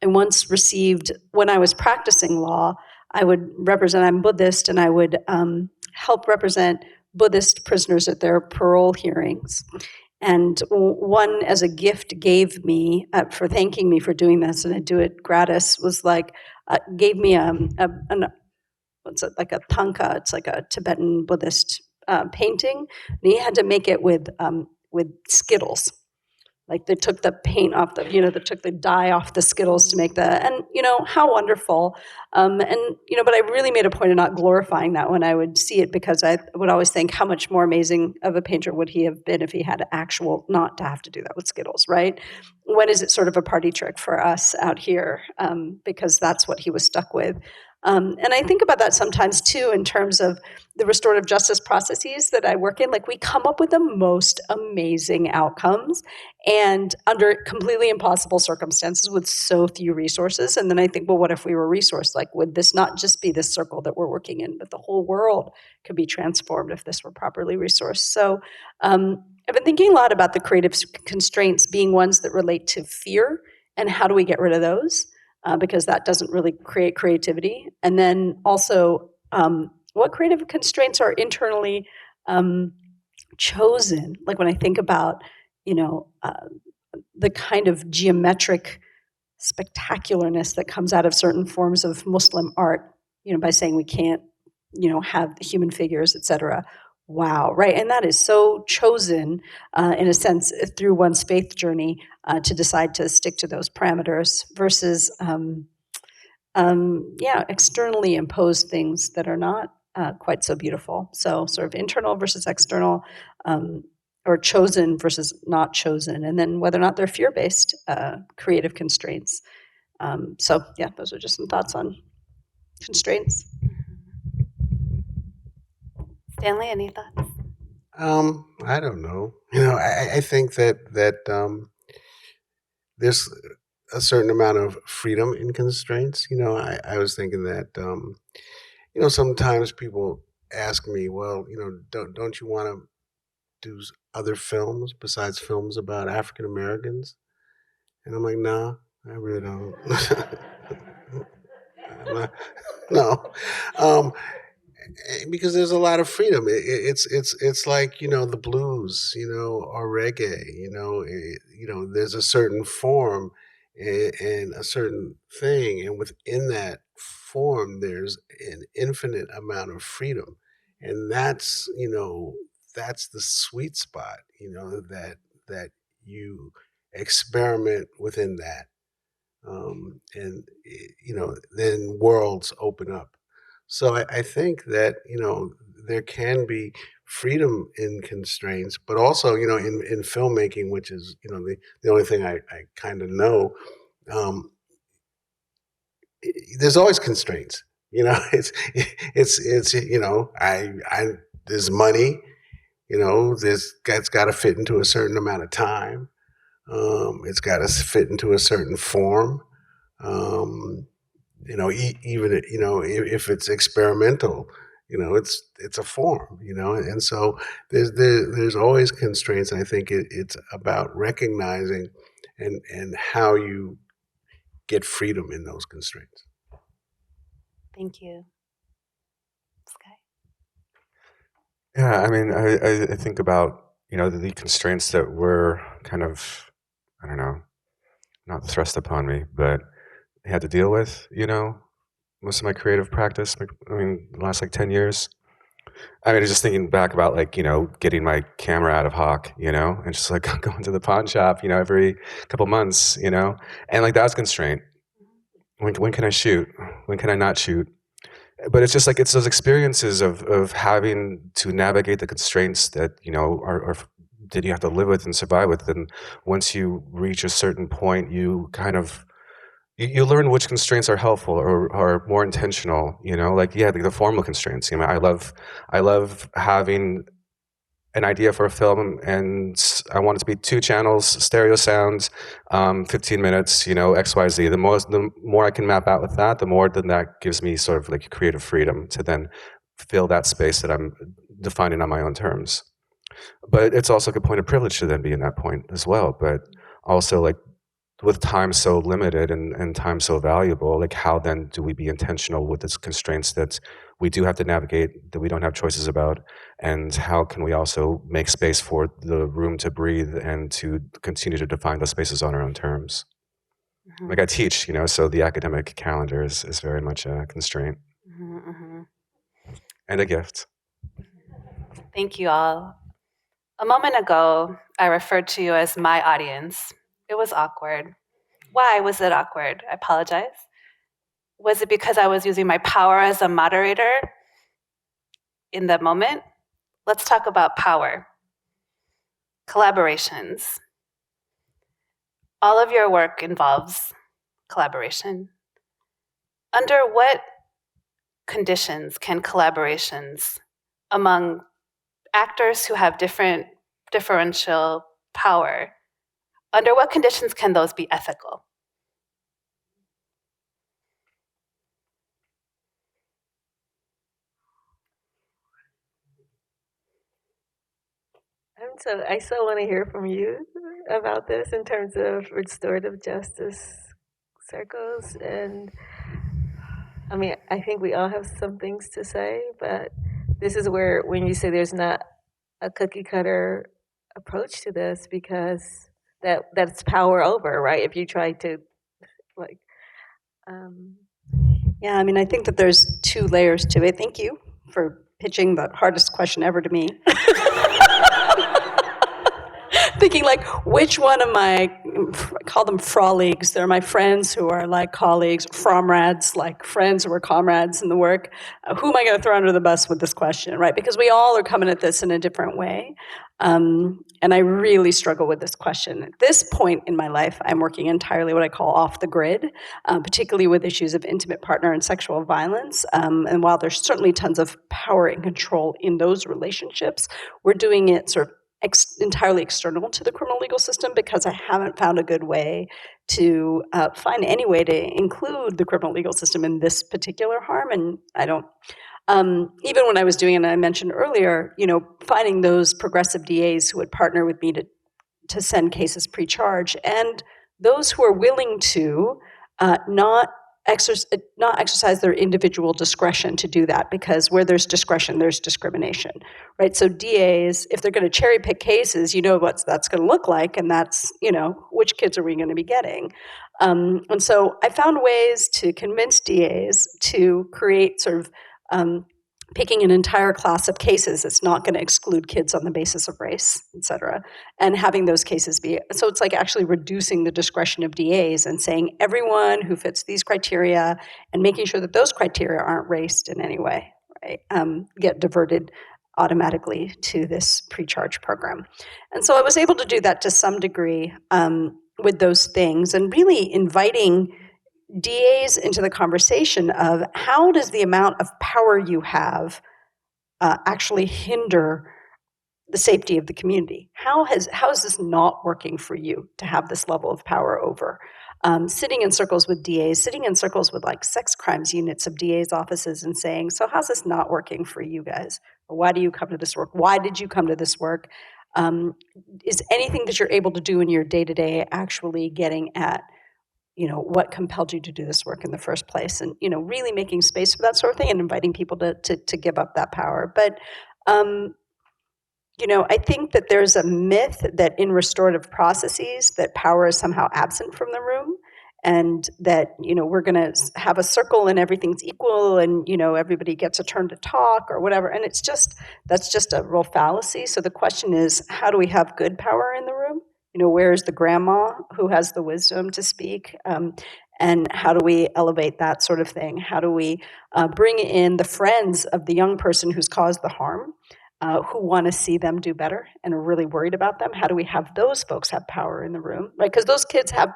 once received, when I was practicing law, I would represent, I'm Buddhist, and I would help represent Buddhist prisoners at their parole hearings. And one, as a gift, gave me, for thanking me for doing this, and I do it gratis, was gave me a tanka, it's like a Tibetan Buddhist painting, and he had to make it with Skittles. They took the paint off they took the dye off the Skittles to make and how wonderful. But I really made a point of not glorifying that when I would see it, because I would always think how much more amazing of a painter would he have been if he had not to have to do that with Skittles, right? When is it sort of a party trick for us out here? Because that's what he was stuck with. And I think about that sometimes too, in terms of the restorative justice processes that I work in. We come up with the most amazing outcomes, and under completely impossible circumstances with so few resources. And then I think, well, what if we were resourced? Would this not just be this circle that we're working in, but the whole world could be transformed if this were properly resourced? So I've been thinking a lot about the creative constraints being ones that relate to fear, and how do we get rid of those? Because that doesn't really create creativity. And then also, what creative constraints are internally chosen? When I think about, the kind of geometric spectacularness that comes out of certain forms of Muslim art, by saying we can't, have human figures, etc. Wow, right? And that is so chosen, in a sense, through one's faith journey, to decide to stick to those parameters versus, externally imposed things that are not quite so beautiful. So, sort of internal versus external, or chosen versus not chosen, and then whether or not they're fear-based creative constraints. Those are just some thoughts on constraints. Stanley, any thoughts? I don't know. I think that there's a certain amount of freedom in constraints. I was thinking that sometimes people ask me, well, don't you want to do other films besides films about African Americans? And I'm like, nah, I really don't. No, because there's a lot of freedom. It's like the blues, or reggae. There's a certain form and a certain thing, and within that form, there's an infinite amount of freedom, and that's the sweet spot. That you experiment within that, and then worlds open up. So I think that there can be freedom in constraints, but also in filmmaking, which is the only thing I kind of know. Um, there's always constraints. It's I there's money. It's got to fit into a certain amount of time. It's got to fit into a certain form. Even if it's experimental, it's a form, and so there's always constraints. And I think it's about recognizing and how you get freedom in those constraints. Thank you. Sky? Yeah, I mean, I think about, the constraints that were kind of, I don't know, not thrust upon me, but I had to deal with, most of my creative practice, the last 10 years. I mean, just thinking back about getting my camera out of Hawk, and just going to the pawn shop, every couple months, and that was a constraint. When can I shoot? When can I not shoot? But it's just it's those experiences of having to navigate the constraints that are that you have to live with and survive with. And once you reach a certain point, you kind of you learn which constraints are helpful or are more intentional. The formal constraints. I love having an idea for a film, and I want it to be 2 channels, stereo sound, 15 minutes, XYZ. The more I can map out with that, the more then that gives me sort of creative freedom to then fill that space that I'm defining on my own terms. But it's also a good point of privilege to then be in that point as well. But also with time so limited and time so valuable, how then do we be intentional with these constraints that we do have to navigate, that we don't have choices about, and how can we also make space for the room to breathe and to continue to define those spaces on our own terms? Mm-hmm. I teach, so the academic calendar is very much a constraint. Mm-hmm. And a gift. Thank you all. A moment ago, I referred to you as my audience. It was awkward. Why was it awkward? I apologize. Was it because I was using my power as a moderator in that moment? Let's talk about power. Collaborations. All of your work involves collaboration. Under what conditions can collaborations among actors who have differential power, under what conditions can those be ethical? I still want to hear from you about this in terms of restorative justice circles. And I think we all have some things to say, but this is where, when you say there's not a cookie cutter approach to this, because that's power over, right? If you try to, like, Yeah, I mean, I think that there's two layers to it. Thank you for pitching the hardest question ever to me. Thinking like, which one of my, I call them froligs, they're my friends who are like colleagues, fromrads, like friends who are comrades in the work. Who am I going to throw under the bus with this question, right? Because we all are coming at this in a different way. And I really struggle with this question. At this point in my life, I'm working entirely what I call off the grid, particularly with issues of intimate partner and sexual violence. And while there's certainly tons of power and control in those relationships, we're doing it sort of entirely external to the criminal legal system because I haven't found a good way to find any way to include the criminal legal system in this particular harm. And I don't, even when I was doing it, and I mentioned earlier, finding those progressive DAs who would partner with me to send cases pre-charge, and those who are willing to not exercise their individual discretion to do that, because where there's discretion, there's discrimination, right? So DAs, if they're going to cherry pick cases, what that's going to look like, and that's, which kids are we going to be getting? And so I found ways to convince DAs to create sort of picking an entire class of cases that's not going to exclude kids on the basis of race, et cetera, and having those cases be, so it's like actually reducing the discretion of DAs and saying everyone who fits these criteria and making sure that those criteria aren't raced in any way, right, get diverted automatically to this pre-charge program. And so I was able to do that to some degree with those things, and really inviting DAs into the conversation of how does the amount of power you have actually hinder the safety of the community? How is this not working for you to have this level of power over? Sitting in circles with DAs, sitting in circles with like sex crimes units of DAs' offices and saying, so how's this not working for you guys? Or why do you come to this work? Why did you come to this work? Is anything that you're able to do in your day-to-day actually getting at what compelled you to do this work in the first place, and really making space for that sort of thing and inviting people to give up that power. But I think that there's a myth that in restorative processes that power is somehow absent from the room, and that we're going to have a circle and everything's equal, and everybody gets a turn to talk or whatever. And that's just a real fallacy. So the question is, how do we have good power in the room? Where's the grandma who has the wisdom to speak? And how do we elevate that sort of thing? How do we bring in the friends of the young person who's caused the harm, who want to see them do better and are really worried about them? How do we have those folks have power in the room, right? Because those kids have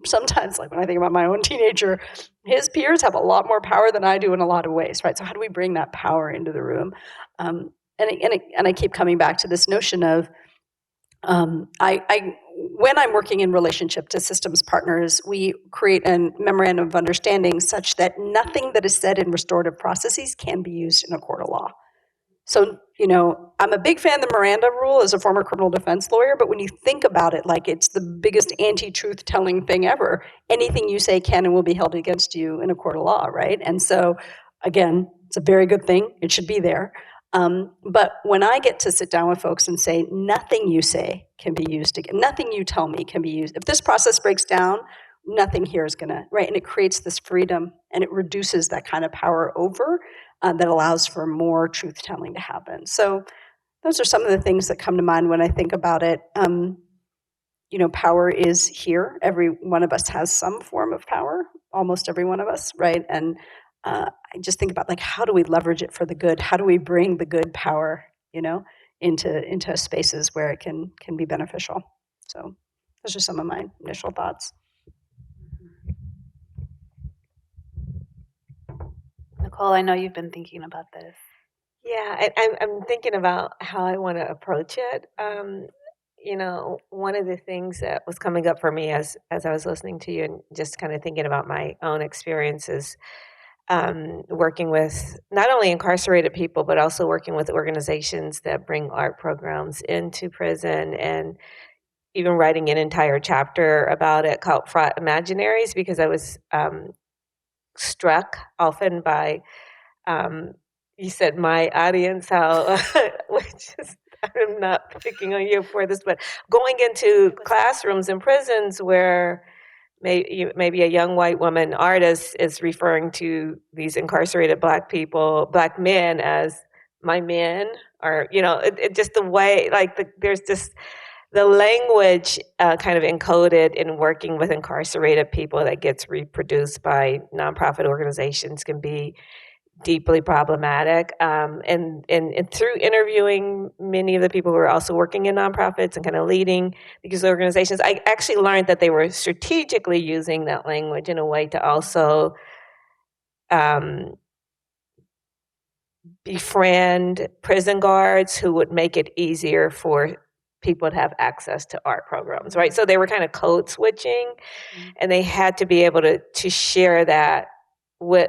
sometimes, like when I think about my own teenager, his peers have a lot more power than I do in a lot of ways, right? So how do we bring that power into the room? And I keep coming back to this notion of, when I'm working in relationship to systems partners, we create a memorandum of understanding such that nothing that is said in restorative processes can be used in a court of law. So, I'm a big fan of the Miranda rule as a former criminal defense lawyer, but when you think about it, like it's the biggest anti-truth telling thing ever, anything you say can and will be held against you in a court of law, right? And so, again, it's a very good thing. It should be there. But when I get to sit down with folks and say, nothing you say can be used again, nothing you tell me can be used. If this process breaks down, nothing here is going to, right? And it creates this freedom, and it reduces that kind of power over that allows for more truth telling to happen. So those are some of the things that come to mind when I think about it. Power is here. Every one of us has some form of power, almost every one of us, right? And I just think about, like, how do we leverage it for the good? How do we bring the good power, into spaces where it can be beneficial? So those are some of my initial thoughts. Nicole, I know you've been thinking about this. Yeah, I'm thinking about how I want to approach it. One of the things that was coming up for me as I was listening to you and just kind of thinking about my own experiences, working with not only incarcerated people, but also working with organizations that bring art programs into prison, and even writing an entire chapter about it called Fraught Imaginaries, because I was struck often by, you said my audience, how, which is, I'm not picking on you for this, but going into classrooms and prisons where maybe a young white woman artist is referring to these incarcerated black people, black men as my men, or, it just the way, like, there's just the language kind of encoded in working with incarcerated people that gets reproduced by nonprofit organizations can be deeply problematic. And through interviewing many of the people who are also working in nonprofits and kind of leading these organizations, I actually learned that they were strategically using that language in a way to also befriend prison guards who would make it easier for people to have access to art programs, right? So they were kind of code switching, and they had to be able to share that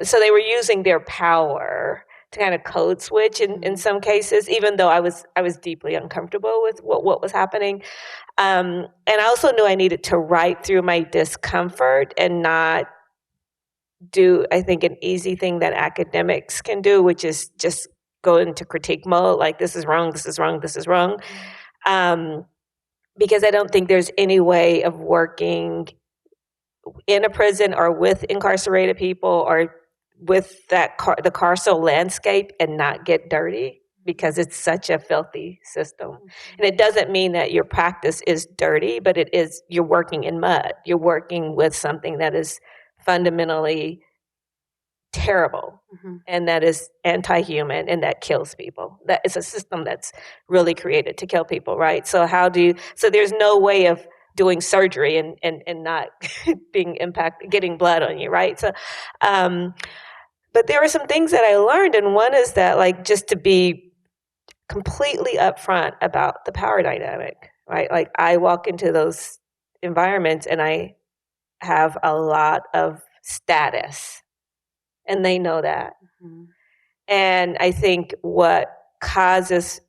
so they were using their power to kind of code switch in some cases, even though I was deeply uncomfortable with what was happening. And I also knew I needed to write through my discomfort and not do, I think, an easy thing that academics can do, which is just go into critique mode, like this is wrong, this is wrong, this is wrong. Because I don't think there's any way of working in a prison or with incarcerated people or with the carceral landscape and not get dirty, because it's such a filthy system. And it doesn't mean that your practice is dirty, but it is, you're working in mud. You're working with something that is fundamentally terrible, and that is anti-human, and that kills people. That is a system that's really created to kill people, right? So there's no way of doing surgery and not being getting blood on you, right? So, but there were some things that I learned, and one is that, like, just to be completely upfront about the power dynamic, right? Like, I walk into those environments and I have a lot of status, and they know that. And I think what causes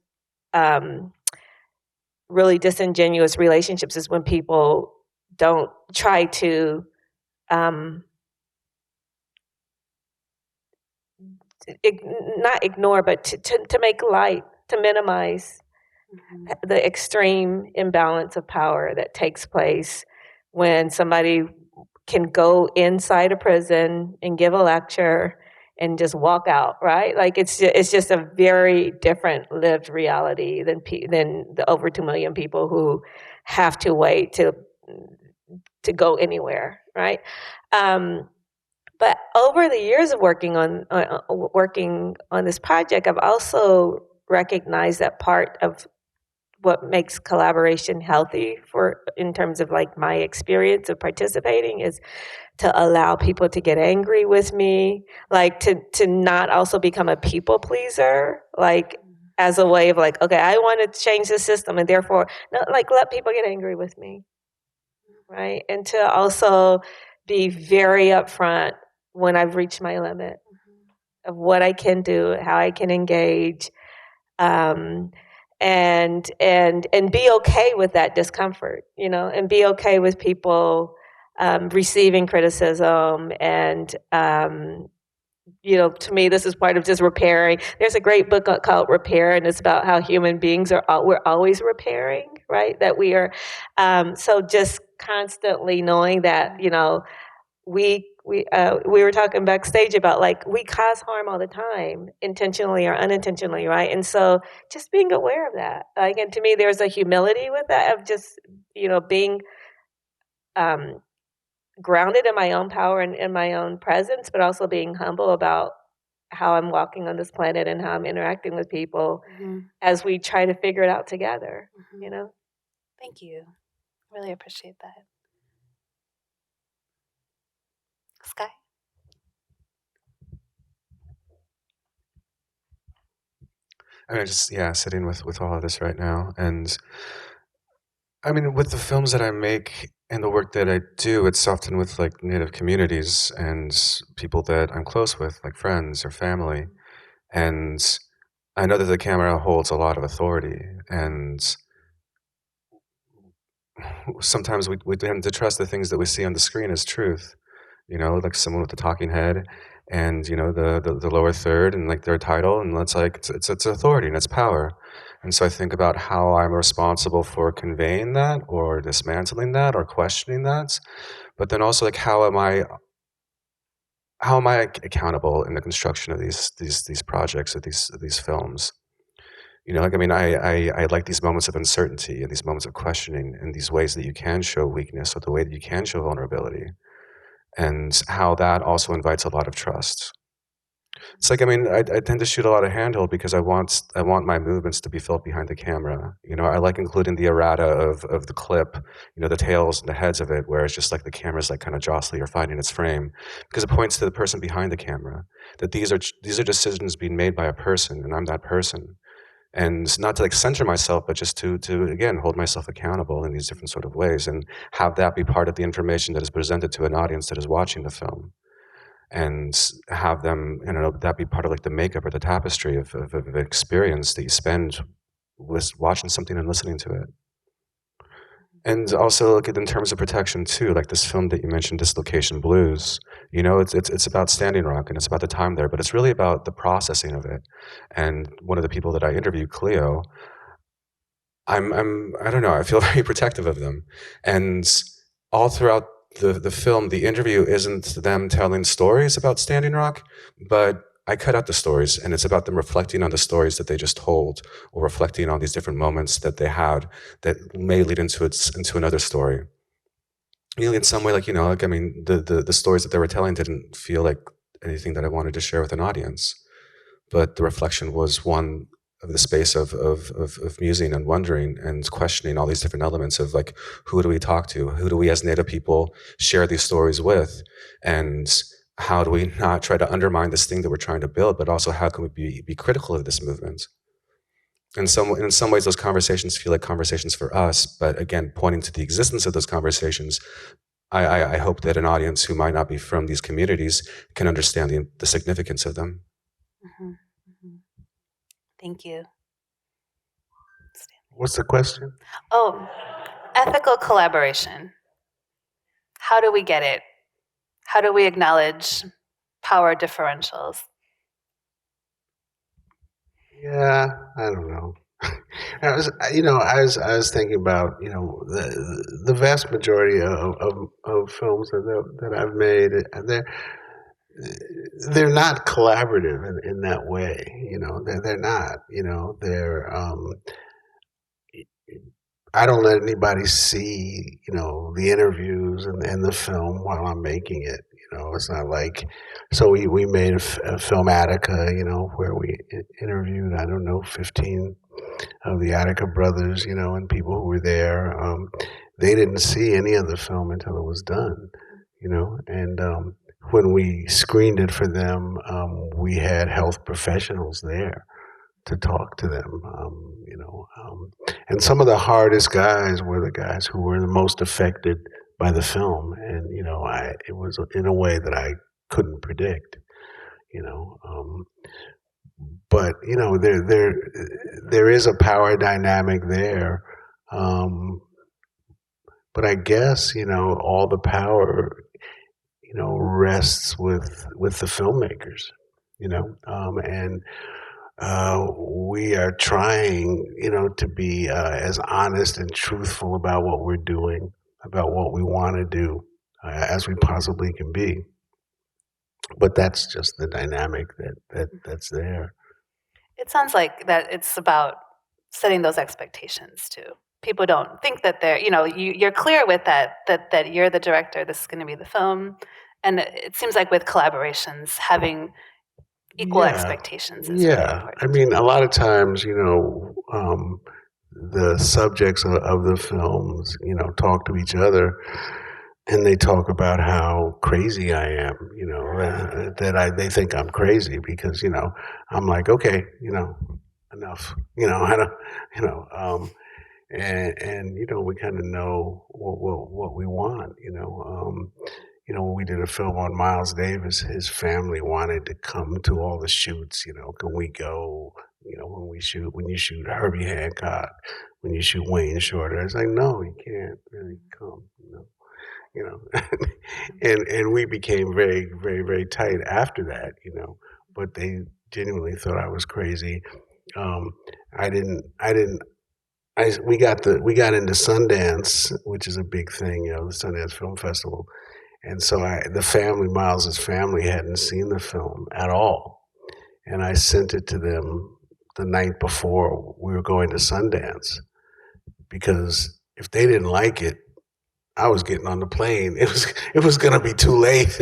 really disingenuous relationships is when people don't try to not ignore, but to make light, to minimize the extreme imbalance of power that takes place when somebody can go inside a prison and give a lecture and just walk out, right? Like, it's just a very different lived reality than the over 2 million people who have to wait to go anywhere, right? But over the years of working on this project, I've also recognized that part of what makes collaboration healthy in terms of, like, my experience of participating is to allow people to get angry with me, like to not also become a people pleaser, like as a way of, like, okay, I want to change the system, and therefore, no, like, let people get angry with me, right? And to also be very upfront when I've reached my limit of what I can do, how I can engage, and be okay with that discomfort, and be okay with people receiving criticism. And to me, this is part of just repairing. There's a great book called Repair, and it's about how human beings we're always repairing, right? That we are, so just constantly knowing that, we were talking backstage about, like, we cause harm all the time, intentionally or unintentionally, right? And so just being aware of that, like, and to me, there's a humility with that of just, being grounded in my own power and in my own presence, but also being humble about how I'm walking on this planet and how I'm interacting with people as we try to figure it out together, Thank you. Really appreciate that. Sky? I mean, just, sitting with all of this right now. And I mean, with the films that I make and the work that I do, it's often with, like, Native communities and people that I'm close with, like friends or family. And I know that the camera holds a lot of authority, and sometimes we tend to trust the things that we see on the screen as truth, like someone with the talking head and, the lower third and, like, their title, and that's like, it's authority and it's power. And so I think about how I'm responsible for conveying that or dismantling that or questioning that. But then also like how am I accountable in the construction of these projects or these films? You know, like I mean, I like these moments of uncertainty and these moments of questioning and these ways that you can show weakness or the way that you can show vulnerability, and how that also invites a lot of trust. It's like I mean, I tend to shoot a lot of handheld because I want my movements to be felt behind the camera. You know, I like including the errata of the clip, you know, the tails and the heads of it, where it's just like the camera's like kind of jostling or finding its frame, because it points to the person behind the camera. That these are decisions being made by a person, and I'm that person. And not to like center myself, but just to again hold myself accountable in these different sort of ways, and have that be part of the information that is presented to an audience that is watching the film, and have them, you know, that be part of like the makeup or the tapestry of experience that you spend with watching something and listening to it. And also, like in terms of protection too, like this film that you mentioned, Dislocation Blues. You know, it's about Standing Rock and it's about the time there, but it's really about the processing of it. And one of the people that I interviewed, Cleo, I don't know, I feel very protective of them. And all throughout the film, the interview isn't them telling stories about Standing Rock, but I cut out the stories, and it's about them reflecting on the stories that they just told, or reflecting on these different moments that they had that may lead into another story. You know, in some way, like you know, like I mean, the stories that they were telling didn't feel like anything that I wanted to share with an audience, but the reflection was one of the space of musing and wondering and questioning all these different elements of like, who do we talk to? Who do we as Native people share these stories with? And how do we not try to undermine this thing that we're trying to build, but also how can we be critical of this movement? In some ways, those conversations feel like conversations for us, but again, pointing to the existence of those conversations, I hope that an audience who might not be from these communities can understand the significance of them. Mhm, mhm. Thank you. What's the question? Oh, ethical collaboration. How do we get it? How do we acknowledge power differentials? Yeah, I don't know. I was thinking about, you know, the vast majority of films that I've made, they're not collaborative in that way. You know, they're not. You know, they're I don't let anybody see, you know, the interviews and the film while I'm making it. You know, it's not like, so we made a film Attica, you know, where we interviewed, I don't know, 15 of the Attica brothers, you know, and people who were there. They didn't see any of the film until it was done, you know, and when we screened it for them, we had health professionals there to talk to them, and some of the hardest guys were the guys who were the most affected by the film, and it was in a way that I couldn't predict, you know. But there is a power dynamic there, but I guess all the power rests with the filmmakers, and we are trying, to be as honest and truthful about what we're doing, about what we want to do, as we possibly can be. But that's just the dynamic that's there. It sounds like that it's about setting those expectations too. People don't think that they're, you're clear with that you're the director, this is going to be the film. And it seems like with collaborations, having equal expectations is really important. I mean, a lot of times, the subjects of the films, talk to each other, and they talk about how crazy I am, they think I'm crazy because, I'm like, okay, enough, I don't, and we kind of know what we want, when we did a film on Miles Davis, his family wanted to come to all the shoots, can we go, when you shoot Herbie Hancock, when you shoot Wayne Shorter, it's like, no, you can't really come, and we became very, very, very tight after that, but they genuinely thought I was crazy. we got into Sundance, which is a big thing, the Sundance Film Festival. And so Miles's family hadn't seen the film at all. And I sent it to them the night before we were going to Sundance, because if they didn't like it, I was getting on the plane. It was going to be too late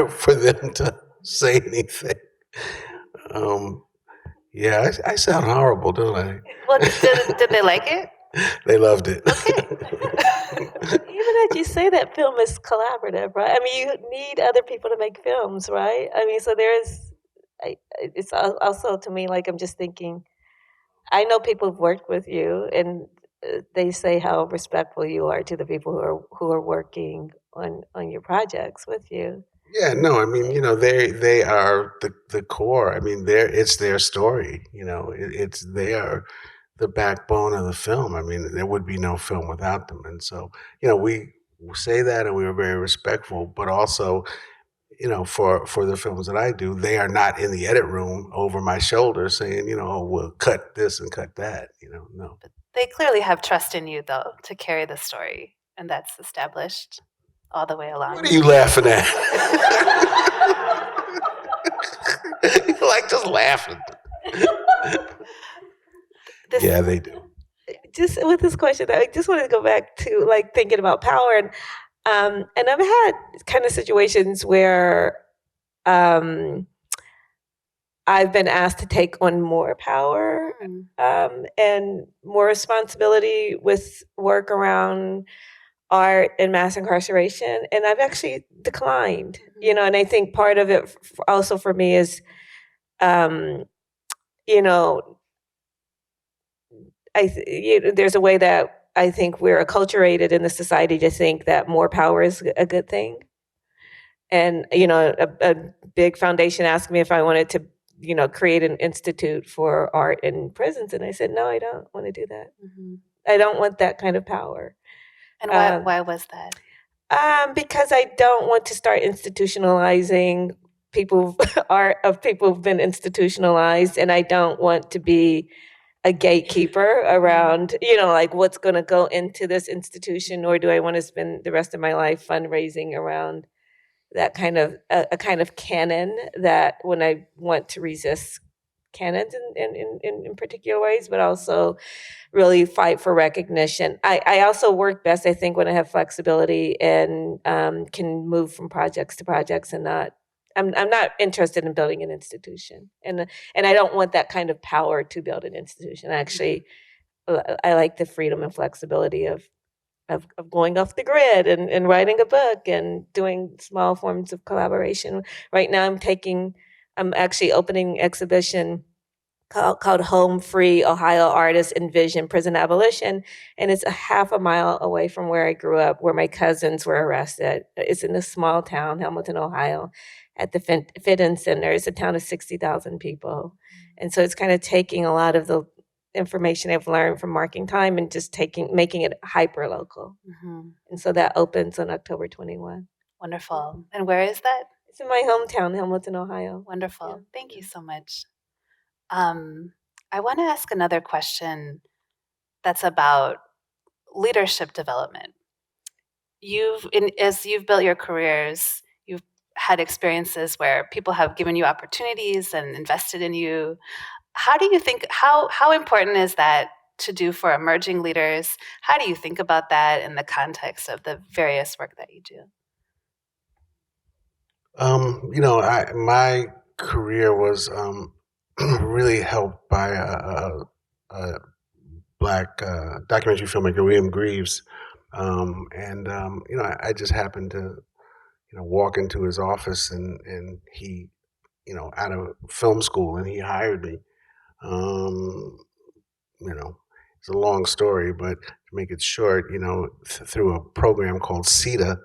for them to say anything. Yeah, I sound horrible, don't I? Well, did they like it? They loved it. Even as you say, that film is collaborative, right? I mean, you need other people to make films, right? I mean, so it's also to me, like, I'm just thinking, I know people who've worked with you, and they say how respectful you are to the people who are working on your projects with you. Yeah, no, I mean, they are the core. I mean, it's their story. They are the backbone of the film. I mean, there would be no film without them. And so, we say that, and we are very respectful, but also, for the films that I do, they are not in the edit room over my shoulder saying, oh, we'll cut this and cut that. No. But they clearly have trust in you, though, to carry the story, and that's established all the way along. What are you laughing at? You're like just laughing. Yeah, they do. Just with this question, I just wanted to go back to like thinking about power, and I've had kind of situations where I've been asked to take on more power and more responsibility with work around art and mass incarceration, and I've actually declined. And I think part of it also for me is, there's a way that I think we're acculturated in the society to think that more power is a good thing. And, a big foundation asked me if I wanted to, create an institute for art in prisons. And I said, no, I don't want to do that. Mm-hmm. I don't want that kind of power. And why was that? Because I don't want to start institutionalizing art of people who've been institutionalized. And I don't want to be a gatekeeper around, like what's going to go into this institution, nor do I want to spend the rest of my life fundraising around that kind of a kind of canon that when I want to resist canons in particular ways, but also really fight for recognition. I also work best, I think, when I have flexibility and can move from projects to projects and not. I'm not interested in building an institution, and I don't want that kind of power to build an institution. Actually, I like the freedom and flexibility of going off the grid and writing a book and doing small forms of collaboration. Right now, I'm actually opening an exhibition called Home Free Ohio Artists Envision Prison Abolition, and it's a half a mile away from where I grew up, where my cousins were arrested. It's in a small town, Hamilton, Ohio, at the Fit-In Center. It's a town of 60,000 people. And so it's kind of taking a lot of the information I've learned from marking time and just making it hyper local. Mm-hmm. And so that opens on October 21. Wonderful. And where is that? It's in my hometown, Hamilton, Ohio. Wonderful. Yeah. Thank you so much. I want to ask another question that's about leadership development. As you've built your careers, you've had experiences where people have given you opportunities and invested in you. How do you think, how important is that to do for emerging leaders? How do you think about that in the context of the various work that you do? My career was really helped by a Black documentary filmmaker, William Greaves. I just happened to, walk into his office and he, out of film school, and he hired me. It's a long story, but to make it short, through a program called CETA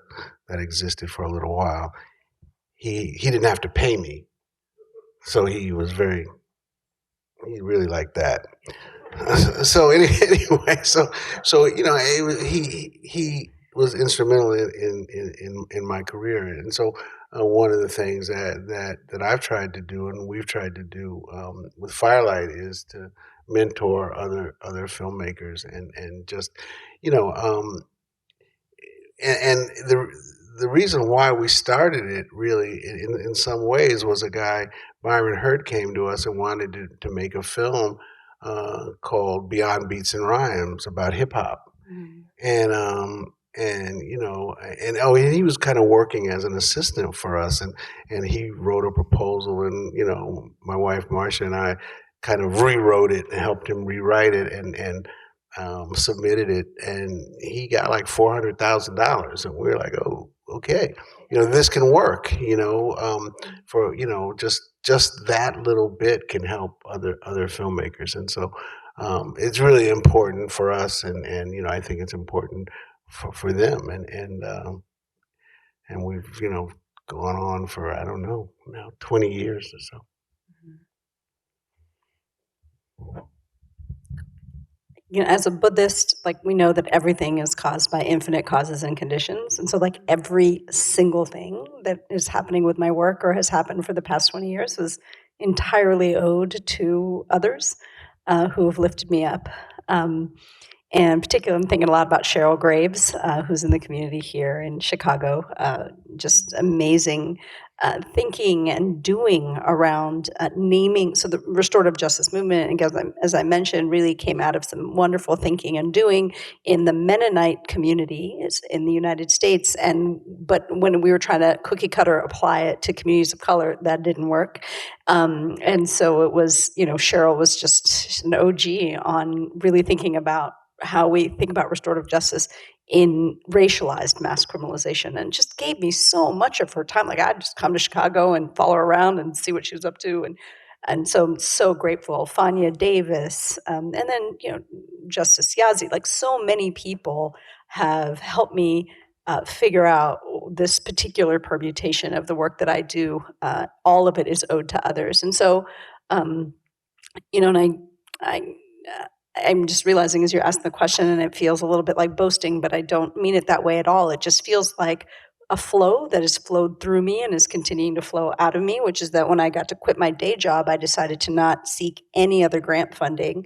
that existed for a little while, he didn't have to pay me. So he really liked that. So anyway, he was instrumental in my career, and so one of the things that I've tried to do and we've tried to do with Firelight is to mentor other filmmakers and just, you know, and the reason why we started it really in some ways was a guy, Byron Hurt, came to us and wanted to make a film called Beyond Beats and Rhymes about hip hop. And you know, and he was kind of working as an assistant for us, and he wrote a proposal, and you know, my wife Marcia and I kind of rewrote it and helped him rewrite it, and submitted it, and he got like $400,000, and we were like, oh, okay, you know, this can work, you know, for, you know, just that little bit can help other filmmakers, and so it's really important for us, and you know, I think it's important for them, and we've, you know, gone on for, I don't know, now 20 years or so. You know, as a Buddhist, like, we know that everything is caused by infinite causes and conditions. And so, like, every single thing that is happening with my work or has happened for the past 20 years was entirely owed to others who have lifted me up. And particularly, I'm thinking a lot about Cheryl Graves, who's in the community here in Chicago. Just amazing thinking and doing around naming. So the restorative justice movement, and as I mentioned, really came out of some wonderful thinking and doing in the Mennonite community in the United States. But when we were trying to cookie cutter apply it to communities of color, that didn't work. And so it was, you know, Cheryl was just an OG on really thinking about how we think about restorative justice in racialized mass criminalization, and just gave me so much of her time. Like, I'd just come to Chicago and follow her around and see what she was up to, and so I'm so grateful. Fania Davis, and then, you know, Justice Yazzie. Like, so many people have helped me figure out this particular permutation of the work that I do. All of it is owed to others, and so, you know, and I'm just realizing as you're asking the question, and it feels a little bit like boasting, but I don't mean it that way at all. It just feels like a flow that has flowed through me and is continuing to flow out of me, which is that when I got to quit my day job, I decided to not seek any other grant funding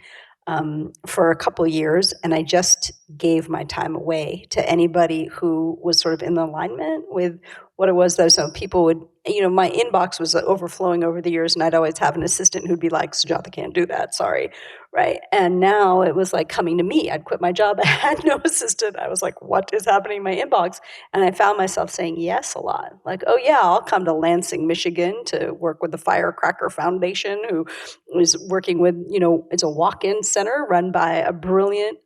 for a couple of years, and I just gave my time away to anybody who was sort of in alignment with what it was that, so people would, you know, my inbox was overflowing over the years, and I'd always have an assistant who'd be like, Sujatha can't do that, sorry, right? And now it was like coming to me. I'd quit my job, I had no assistant. I was like, what is happening in my inbox? And I found myself saying yes a lot. Like, oh yeah, I'll come to Lansing, Michigan to work with the Firecracker Foundation, who is working with, you know, it's a walk-in center run by a brilliant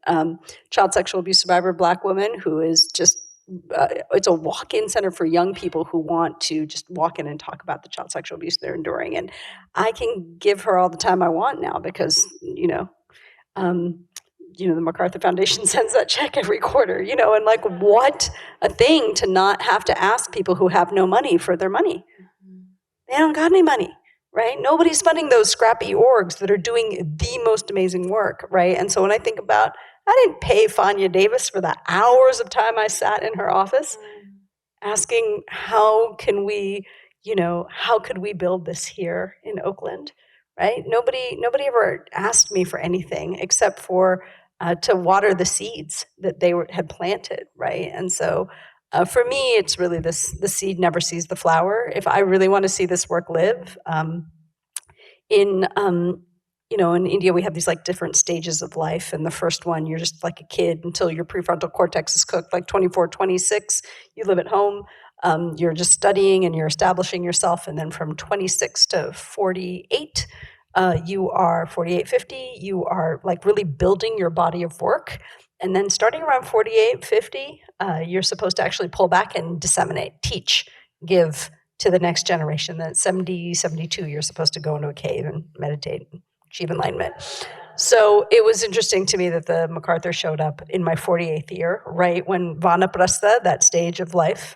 child sexual abuse survivor Black woman who is just, it's a walk-in center for young people who want to just walk in and talk about the child sexual abuse they're enduring. And I can give her all the time I want now because, you know, the MacArthur Foundation sends that check every quarter, you know, and like, what a thing to not have to ask people who have no money for their money. They don't got any money, right? Nobody's funding those scrappy orgs that are doing the most amazing work, right? And so when I think about, I didn't pay Fania Davis for the hours of time I sat in her office asking, how can we, you know, how could we build this here in Oakland, right? Nobody ever asked me for anything except for to water the seeds that they had planted, right? And so for me, it's really this, the seed never sees the flower. If I really want to see this work live, you know, in India, we have these like different stages of life. And the first one, you're just like a kid until your prefrontal cortex is cooked, like 24, 26, you live at home. You're just studying and you're establishing yourself. And then from 26 to 48, you are 48, 50, you are like really building your body of work. And then starting around 48, 50, you're supposed to actually pull back and disseminate, teach, give to the next generation. Then at 70, 72, you're supposed to go into a cave and meditate, achieve enlightenment. So it was interesting to me that the MacArthur showed up in my 48th year, right when Vanaprastha, that stage of life,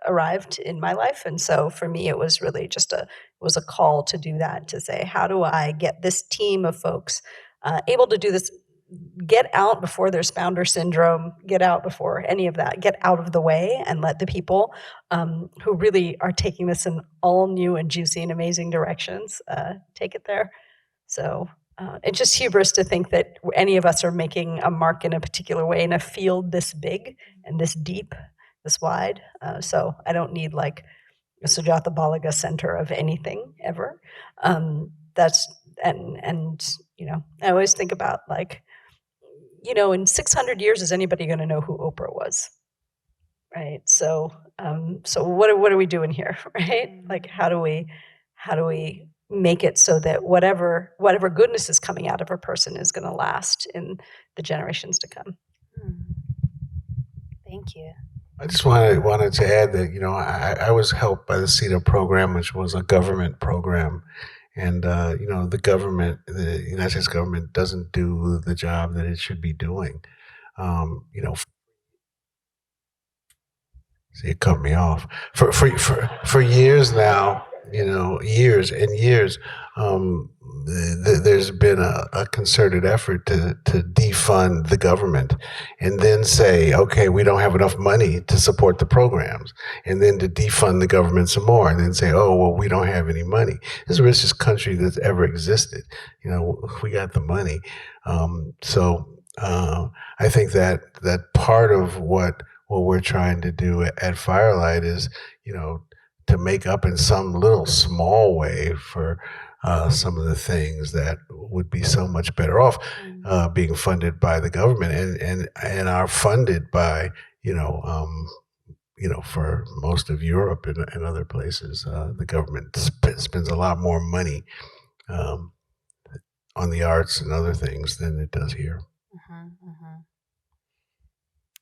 arrived in my life. And so for me, it was really just it was a call to do that, to say, how do I get this team of folks able to do this get out before there's founder syndrome, get out before any of that, get out of the way and let the people who really are taking this in all new and juicy and amazing directions take it there. So it's just hubris to think that any of us are making a mark in a particular way in a field this big and this deep, this wide. So I don't need like a Sujatha Baliga center of anything ever. That's and you know, I always think about like, you know, in 600 years, is anybody going to know who Oprah was? Right. So so what are we doing here? Right. Like how do we make it so that whatever goodness is coming out of a person is going to last in the generations to come? Thank you. I just wanted to add that, you know, I was helped by the CETA program, which was a government program. And, you know, the United States government doesn't do the job that it should be doing. You know, see, it cut me off. For years now, you know, years and years, there's been a concerted effort to defund the government and then say, okay, we don't have enough money to support the programs, and then to defund the government some more and then say, oh, well, we don't have any money. This is the richest country that's ever existed. You know, we got the money. So I think that part of what we're trying to do at Firelight is, you know, to make up in some little small way for some of the things that would be so much better off being funded by the government and are funded by, you know, for most of Europe and other places, the government spends a lot more money on the arts and other things than it does here.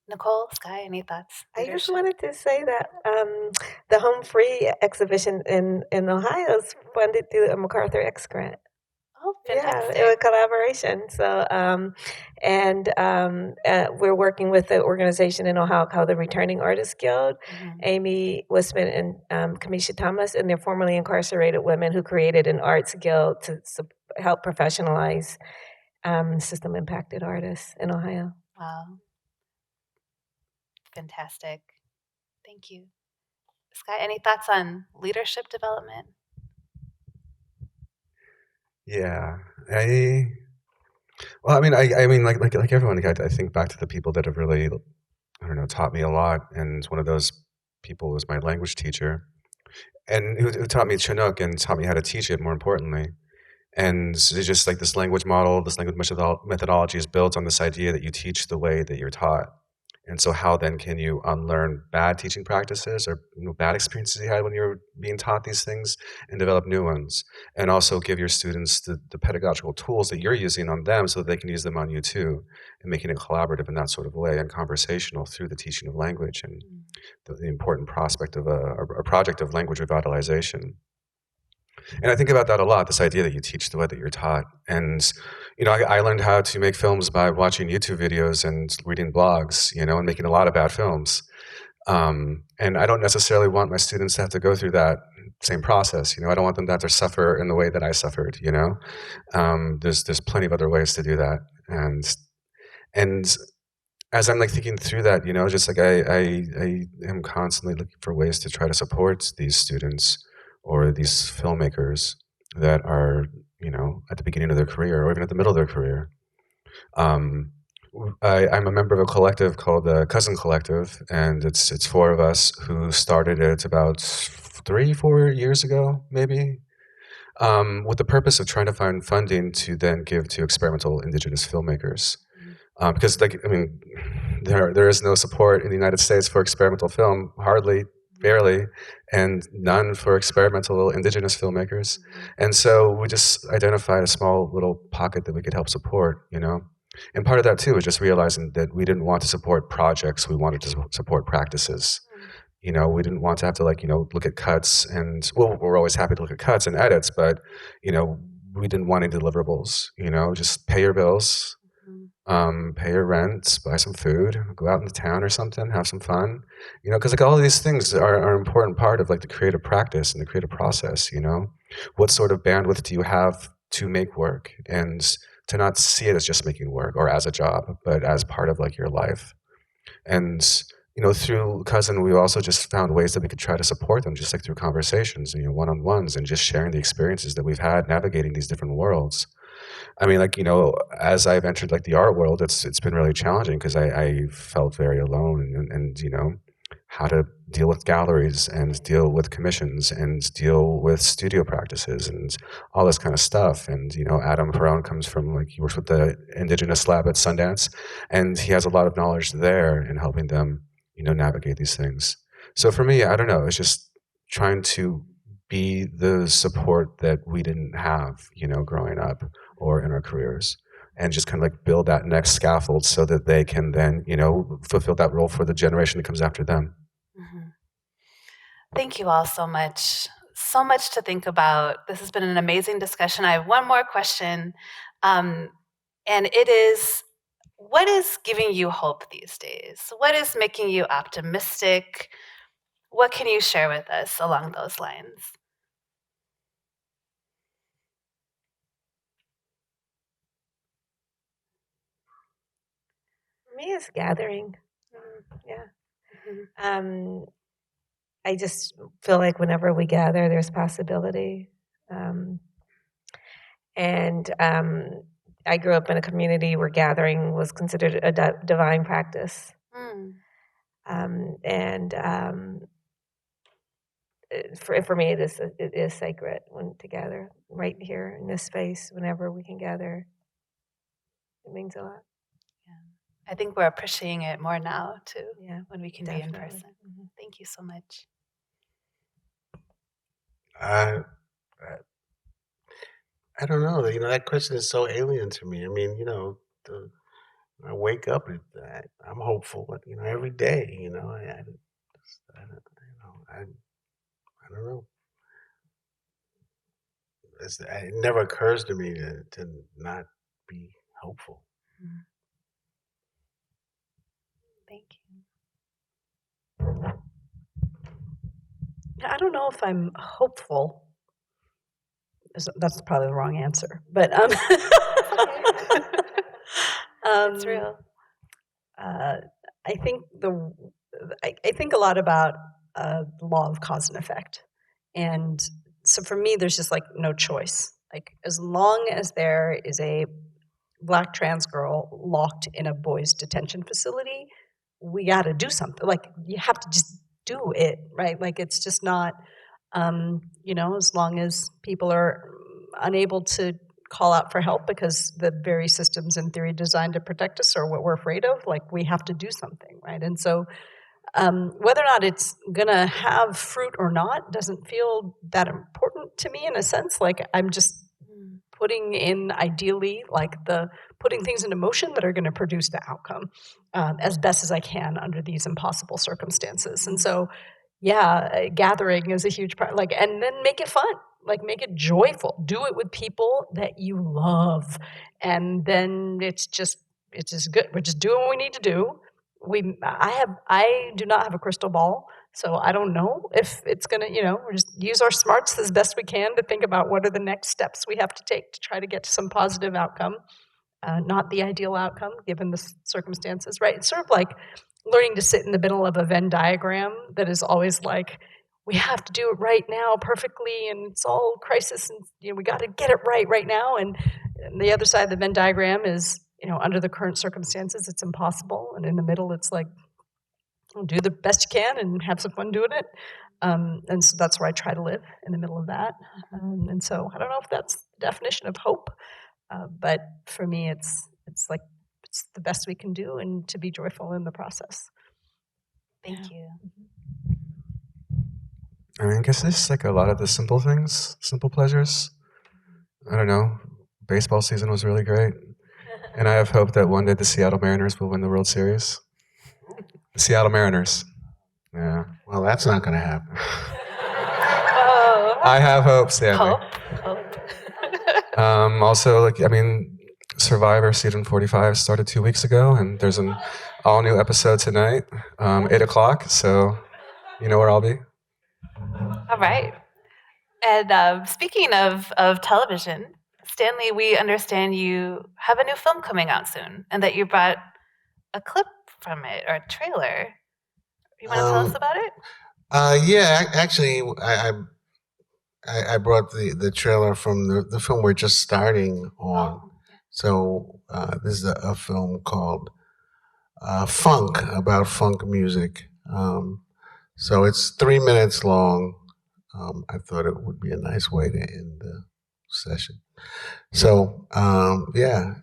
Nicole, Sky, any thoughts? I just wanted to say that the Home Free exhibition in Ohio is funded through a MacArthur X grant. Oh, Yeah, fantastic. it was collaboration. So, we're working with the organization in Ohio called the Returning Artists Guild. Amy Wisman and Kamisha Thomas, and they're formerly incarcerated women who created an arts guild to help professionalize system-impacted artists in Ohio. Wow. Fantastic. Thank you. Sky, any thoughts on leadership development? Yeah, I mean, like everyone, like, I think back to the people that have really, I don't know, taught me a lot. And one of those people was my language teacher, and who taught me Chinook and taught me how to teach it. More importantly, and it's just like this language model, this language methodology is built on this idea that you teach the way that you're taught. And so how then can you unlearn bad teaching practices or bad experiences you had when you were being taught these things and develop new ones? And also give your students the pedagogical tools that you're using on them so that they can use them on you too, and making it collaborative in that sort of way and conversational through the teaching of language and the important prospect of a project of language revitalization. And I think about that a lot, this idea that you teach the way that you're taught. And, you know, I learned how to make films by watching YouTube videos and reading blogs, you know, and making a lot of bad films. And I don't necessarily want my students to have to go through that same process. You know, I don't want them to have to suffer in the way that I suffered, you know. There's plenty of other ways to do that. And as I'm like thinking through that, you know, just like I am constantly looking for ways to try to support these students or these filmmakers that are, you know, at the beginning of their career or even at the middle of their career. I'm a member of a collective called the Cousin Collective, and it's four of us who started it about 3-4 years ago, maybe, with the purpose of trying to find funding to then give to experimental indigenous filmmakers. Because, like, I mean, there is no support in the United States for experimental film, hardly, barely, and none for experimental indigenous filmmakers. And so we just identified a small little pocket that we could help support, you know. And part of that too was just realizing that we didn't want to support projects, we wanted to support practices. You know, we didn't want to have to, like, you know, look at cuts and, well, we're always happy to look at cuts and edits, but, you know, we didn't want any deliverables, you know, just pay your bills, pay your rent, buy some food, go out into town or something, have some fun, you know, because like all of these things are an important part of like the creative practice and the creative process, you know. What sort of bandwidth do you have to make work, and to not see it as just making work or as a job, but as part of like your life. And through Cousin, we also just found ways that we could try to support them, just like through conversations, one-on-ones, and just sharing the experiences that we've had navigating these different worlds. I mean, like, as I've entered like the art world, it's been really challenging because I felt very alone, and how to deal with galleries and deal with commissions and deal with studio practices and all this kind of stuff. And Adam Perron comes from, like, he works with the Indigenous Lab at Sundance, and he has a lot of knowledge there in helping them navigate these things. So for me, I don't know, it's just trying to be the support that we didn't have growing up or in our careers, and just kind of like build that next scaffold so that they can then fulfill that role for the generation that comes after them. Thank you all so much. So much to think about. This has been an amazing discussion. I have one more question, and it is, what is giving you hope these days? What is making you optimistic? What can you share with us along those lines? For me, it's gathering. Yeah. I just feel like whenever we gather, there's possibility. I grew up in a community where gathering was considered a divine practice. For me, it is sacred when to gather right here in this space. Whenever we can gather, it means a lot. I think we're appreciating it more now, too, when we can be in Definitely. person. Thank you so much. I don't know. That question is so alien to me. I mean, I wake up and I'm hopeful. Every day. I don't know. It never occurs to me to not be hopeful. Thank you. I don't know if I'm hopeful. That's probably the wrong answer, but It's real. I think I think a lot about the law of cause and effect, and so for me, there's just like no choice. Like as long as there is a Black trans girl locked in a boys' detention facility, we got to do something. Like you have to just do it, right? Like it's just not, as long as people are unable to call out for help because the very systems in theory designed to protect us are what we're afraid of, like we have to do something, right? And so whether or not it's gonna have fruit or not doesn't feel that important to me in a sense. Like I'm just putting in, ideally, like putting things into motion that are going to produce the outcome as best as I can under these impossible circumstances. And so, gathering is a huge part. Like, and then make it fun. Like, make it joyful. Do it with people that you love, and then it's just good. We're just doing what we need to do. I do not have a crystal ball. So I don't know if it's going to, we just use our smarts as best we can to think about what are the next steps we have to take to try to get to some positive outcome, not the ideal outcome given the circumstances, right? It's sort of like learning to sit in the middle of a Venn diagram that is always like, we have to do it right now perfectly, and it's all crisis, and we got to get it right now. And the other side of the Venn diagram is, under the current circumstances, it's impossible. And in the middle, it's like, do the best you can and have some fun doing it. And so that's where I try to live, in the middle of that. And so I don't know if that's the definition of hope, but for me, it's like it's the best we can do, and to be joyful in the process. Thank you. I mean, I guess it's like a lot of the simple things, simple pleasures. I don't know. Baseball season was really great. And I have hope that one day the Seattle Mariners will win the World Series. The Seattle Mariners. Yeah. Well, that's not going to happen. I have hope, Stanley. Hope. Also, Survivor season 45 started 2 weeks ago, and there's an all-new episode tonight, 8 o'clock, so you know where I'll be. All right. And speaking of television, Stanley, we understand you have a new film coming out soon and that you brought a clip from it or a trailer. You want to tell us about it? Yeah, actually, I brought the trailer from the film we're just starting on. So this is a film called Funk, about funk music. So it's 3 minutes long. I thought it would be a nice way to end the session. So yeah,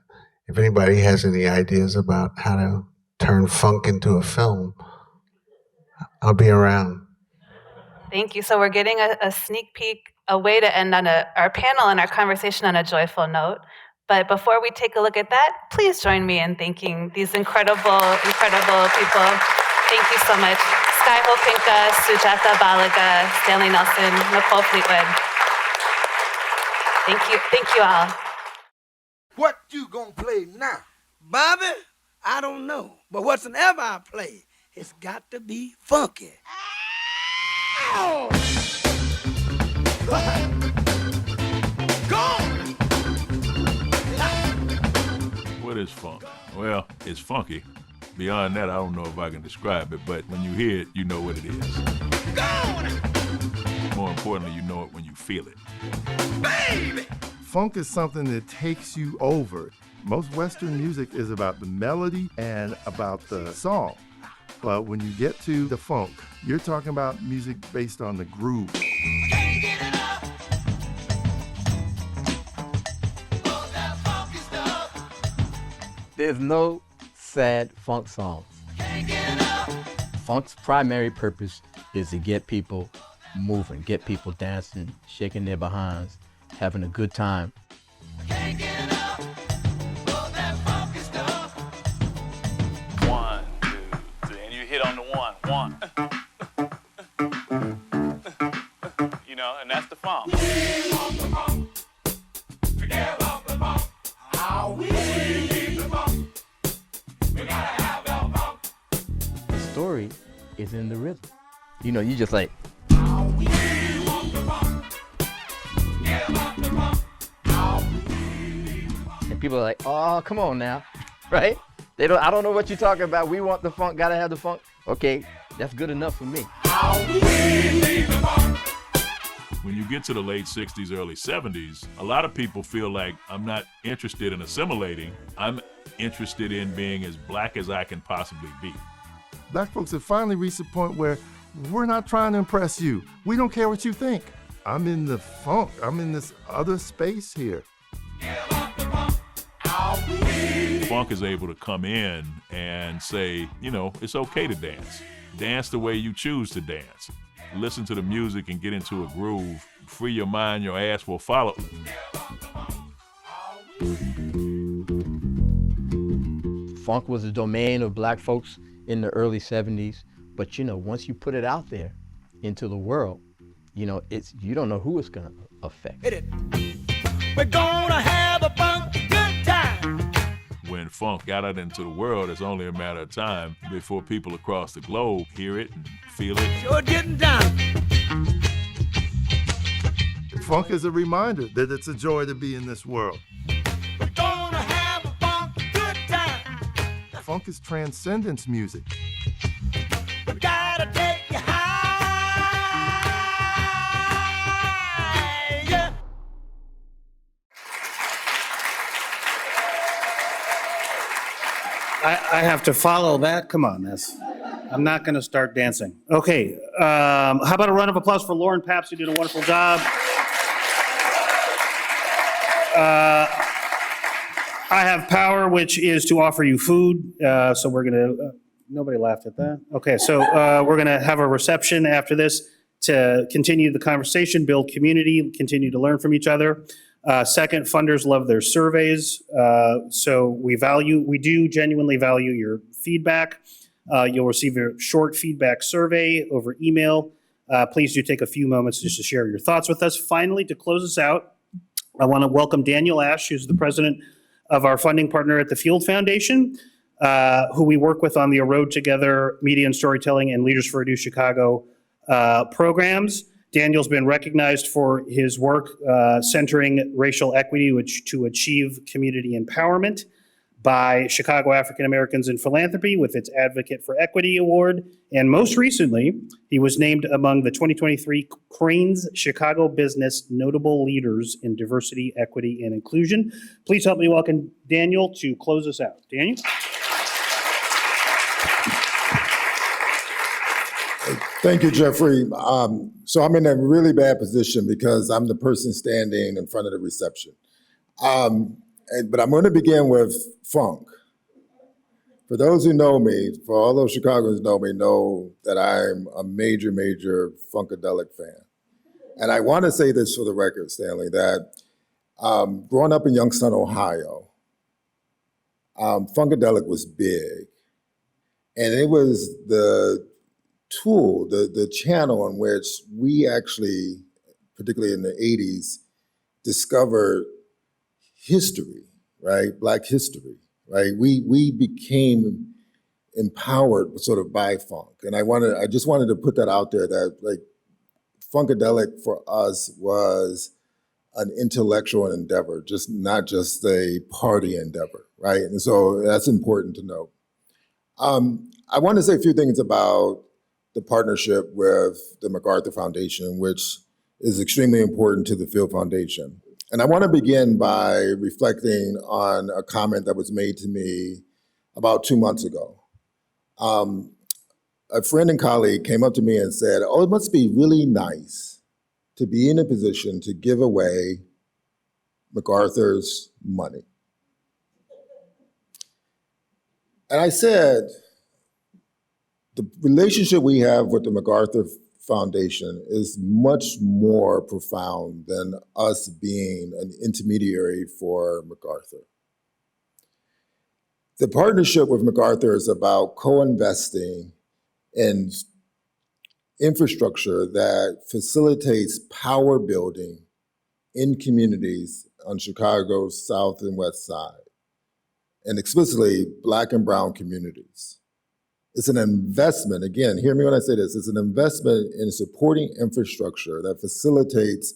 if anybody has any ideas about how to turn funk into a film, I'll be around. Thank you. So we're getting a sneak peek, a way to end on our panel and our conversation on a joyful note. But before we take a look at that, please join me in thanking these incredible, incredible people. Thank you so much. Sky Hopinka, Sujata Balaga, Stanley Nelson, Nicole Fleetwood. Thank you all. What you gonna play now? Bobby, I don't know. But whatsoever I play, it's got to be funky. Ow! What is funk? Well, it's funky. Beyond that, I don't know if I can describe it, but when you hear it, you know what it is. More importantly, you know it when you feel it. Baby! Funk is something that takes you over. Most Western music is about the melody and about the song. But when you get to the funk, you're talking about music based on the groove. There's no sad funk songs. Funk's primary purpose is to get people moving, get people dancing, shaking their behinds, having a good time. One, two, three, and you hit on the one. You know, and that's the funk. The story is in the rhythm. You know, you just like. And people are like, oh, come on now, right? I don't know what you're talking about. We want the funk, gotta have the funk. Okay, that's good enough for me. When you get to the late 60s, early 70s, a lot of people feel like I'm not interested in assimilating. I'm interested in being as black as I can possibly be. Black folks have finally reached a point where we're not trying to impress you. We don't care what you think. I'm in the funk. I'm in this other space here. Funk is able to come in and say, you know, it's okay to dance. Dance the way you choose to dance. Listen to the music and get into a groove. Free your mind, your ass will follow. Funk was a domain of black folks in the early 70s, but you know, once you put it out there into the world, you know, you don't know who it's gonna affect. Hit it. We're gonna have a funky good time. When funk got out into the world, it's only a matter of time before people across the globe hear it and feel it. Sure getting down. Funk is a reminder that it's a joy to be in this world. We're gonna have a funky good time. Funk is transcendence music. We gotta take you high. Yeah. I have to follow that. Come on, I'm not going to start dancing. Okay, how about a round of applause for Lauren Papps, who did a wonderful job. I have power, which is to offer you food. So we're going to, nobody laughed at that. Okay, so we're going to have a reception after this to continue the conversation, build community, continue to learn from each other. Second, funders love their surveys. So we do genuinely value your feedback. You'll receive a short feedback survey over email. Please do take a few moments just to share your thoughts with us. Finally, to close us out, I want to welcome Daniel Ash, who's the president of our funding partner at the Field Foundation, who we work with on the A Road Together Media and Storytelling and Leaders for a New Chicago programs. Daniel's been recognized for his work centering racial equity to achieve community empowerment by Chicago African Americans in Philanthropy with its Advocate for Equity Award. And most recently, he was named among the 2023 Crain's Chicago Business Notable Leaders in Diversity, Equity, and Inclusion. Please help me welcome Daniel to close us out. Daniel? Thank you, Jeffrey. So I'm in a really bad position because I'm the person standing in front of the reception. But I'm going to begin with funk. For those who know me, for all those Chicagoans know that I'm a major, major Funkadelic fan. And I want to say this for the record, Stanley, that growing up in Youngstown, Ohio, Funkadelic was big. And it was the tool, the channel on which we actually, particularly in the 80s, discovered history, right? Black history, right? We became empowered sort of by funk. And I just wanted to put that out there that like Funkadelic for us was an intellectual endeavor, not just a party endeavor, right? And so that's important to note. I want to say a few things about the partnership with the MacArthur Foundation, which is extremely important to the Field Foundation. And I want to begin by reflecting on a comment that was made to me about 2 months ago. A friend and colleague came up to me and said, "Oh, it must be really nice to be in a position to give away MacArthur's money." And I said, the relationship we have with the MacArthur Foundation is much more profound than us being an intermediary for MacArthur. The partnership with MacArthur is about co-investing in infrastructure that facilitates power building in communities on Chicago's South and West Side, and explicitly Black and Brown communities. It's an investment, again, hear me when I say this, it's an investment in supporting infrastructure that facilitates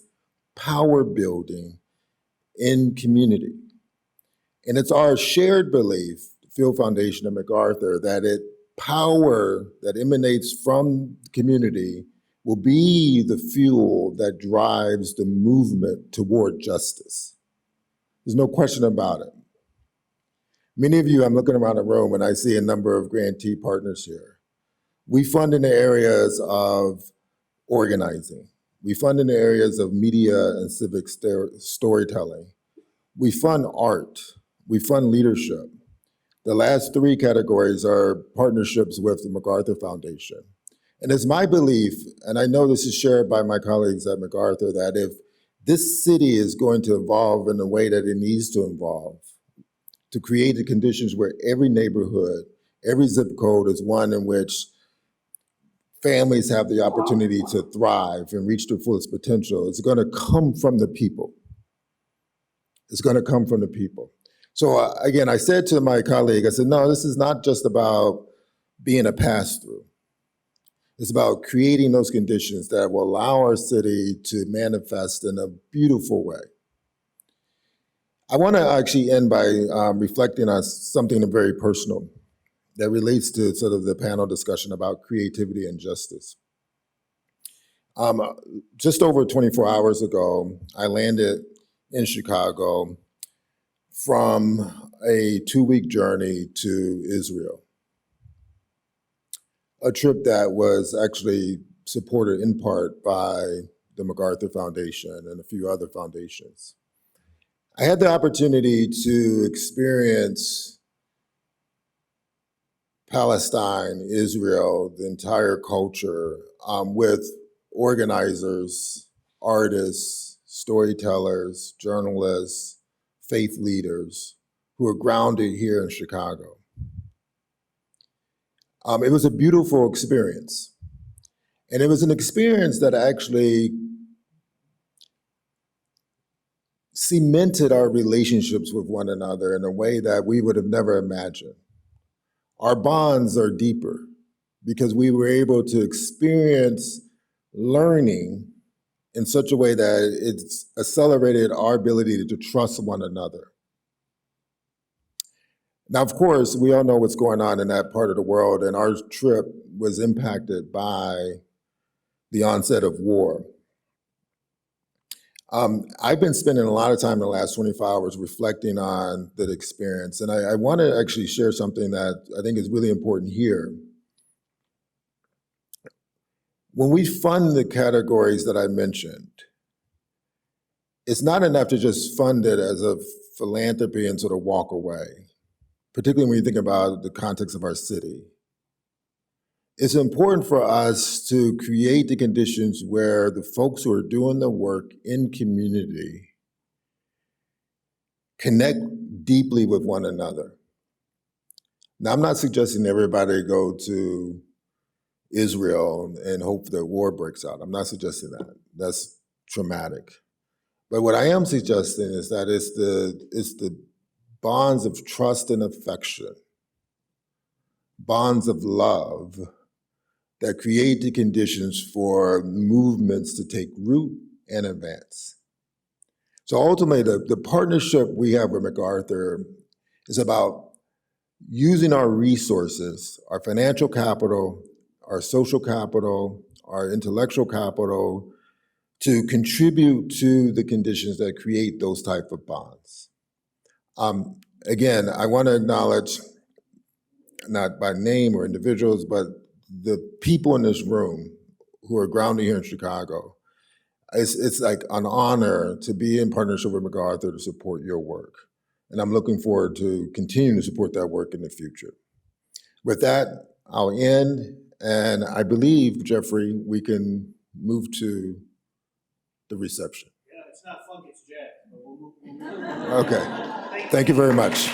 power building in community. And it's our shared belief, Field Foundation and MacArthur, that power that emanates from the community will be the fuel that drives the movement toward justice. There's no question about it. Many of you, I'm looking around the room and I see a number of grantee partners here. We fund in the areas of organizing. We fund in the areas of media and civic storytelling. We fund art. We fund leadership. The last three categories are partnerships with the MacArthur Foundation. And it's my belief, and I know this is shared by my colleagues at MacArthur, that if this city is going to evolve in the way that it needs to evolve, to create the conditions where every neighborhood, every zip code is one in which families have the opportunity to thrive and reach their fullest potential, it's going to come from the people. It's going to come from the people. So again, I said to my colleague, I said, no, this is not just about being a pass-through. It's about creating those conditions that will allow our city to manifest in a beautiful way. I want to actually end by reflecting on something very personal that relates to sort of the panel discussion about creativity and justice. Just over 24 hours ago, I landed in Chicago from a 2-week journey to Israel. A trip that was actually supported in part by the MacArthur Foundation and a few other foundations. I had the opportunity to experience Palestine, Israel, the entire culture with organizers, artists, storytellers, journalists, faith leaders who are grounded here in Chicago. It was a beautiful experience. And it was an experience that actually cemented our relationships with one another in a way that we would have never imagined. Our bonds are deeper because we were able to experience learning in such a way that it's accelerated our ability to trust one another. Now, of course, we all know what's going on in that part of the world, and our trip was impacted by the onset of war. I've been spending a lot of time in the last 24 hours reflecting on that experience, and I want to actually share something that I think is really important here. When we fund the categories that I mentioned, it's not enough to just fund it as a philanthropy and sort of walk away, particularly when you think about the context of our city. It's important for us to create the conditions where the folks who are doing the work in community connect deeply with one another. Now, I'm not suggesting everybody go to Israel and hope that war breaks out. I'm not suggesting that. That's traumatic. But what I am suggesting is that it's the bonds of trust and affection, bonds of love that create the conditions for movements to take root and advance. So ultimately, the partnership we have with MacArthur is about using our resources, our financial capital, our social capital, our intellectual capital, to contribute to the conditions that create those type of bonds. Again, I want to acknowledge, not by name or individuals, but the people in this room who are grounded here in Chicago. It's like an honor to be in partnership with MacArthur to support your work. And I'm looking forward to continuing to support that work in the future. With that, I'll end, and I believe, Jeffrey, we can move to the reception. Yeah, it's not funk, it's jazz. Okay, thank you very much.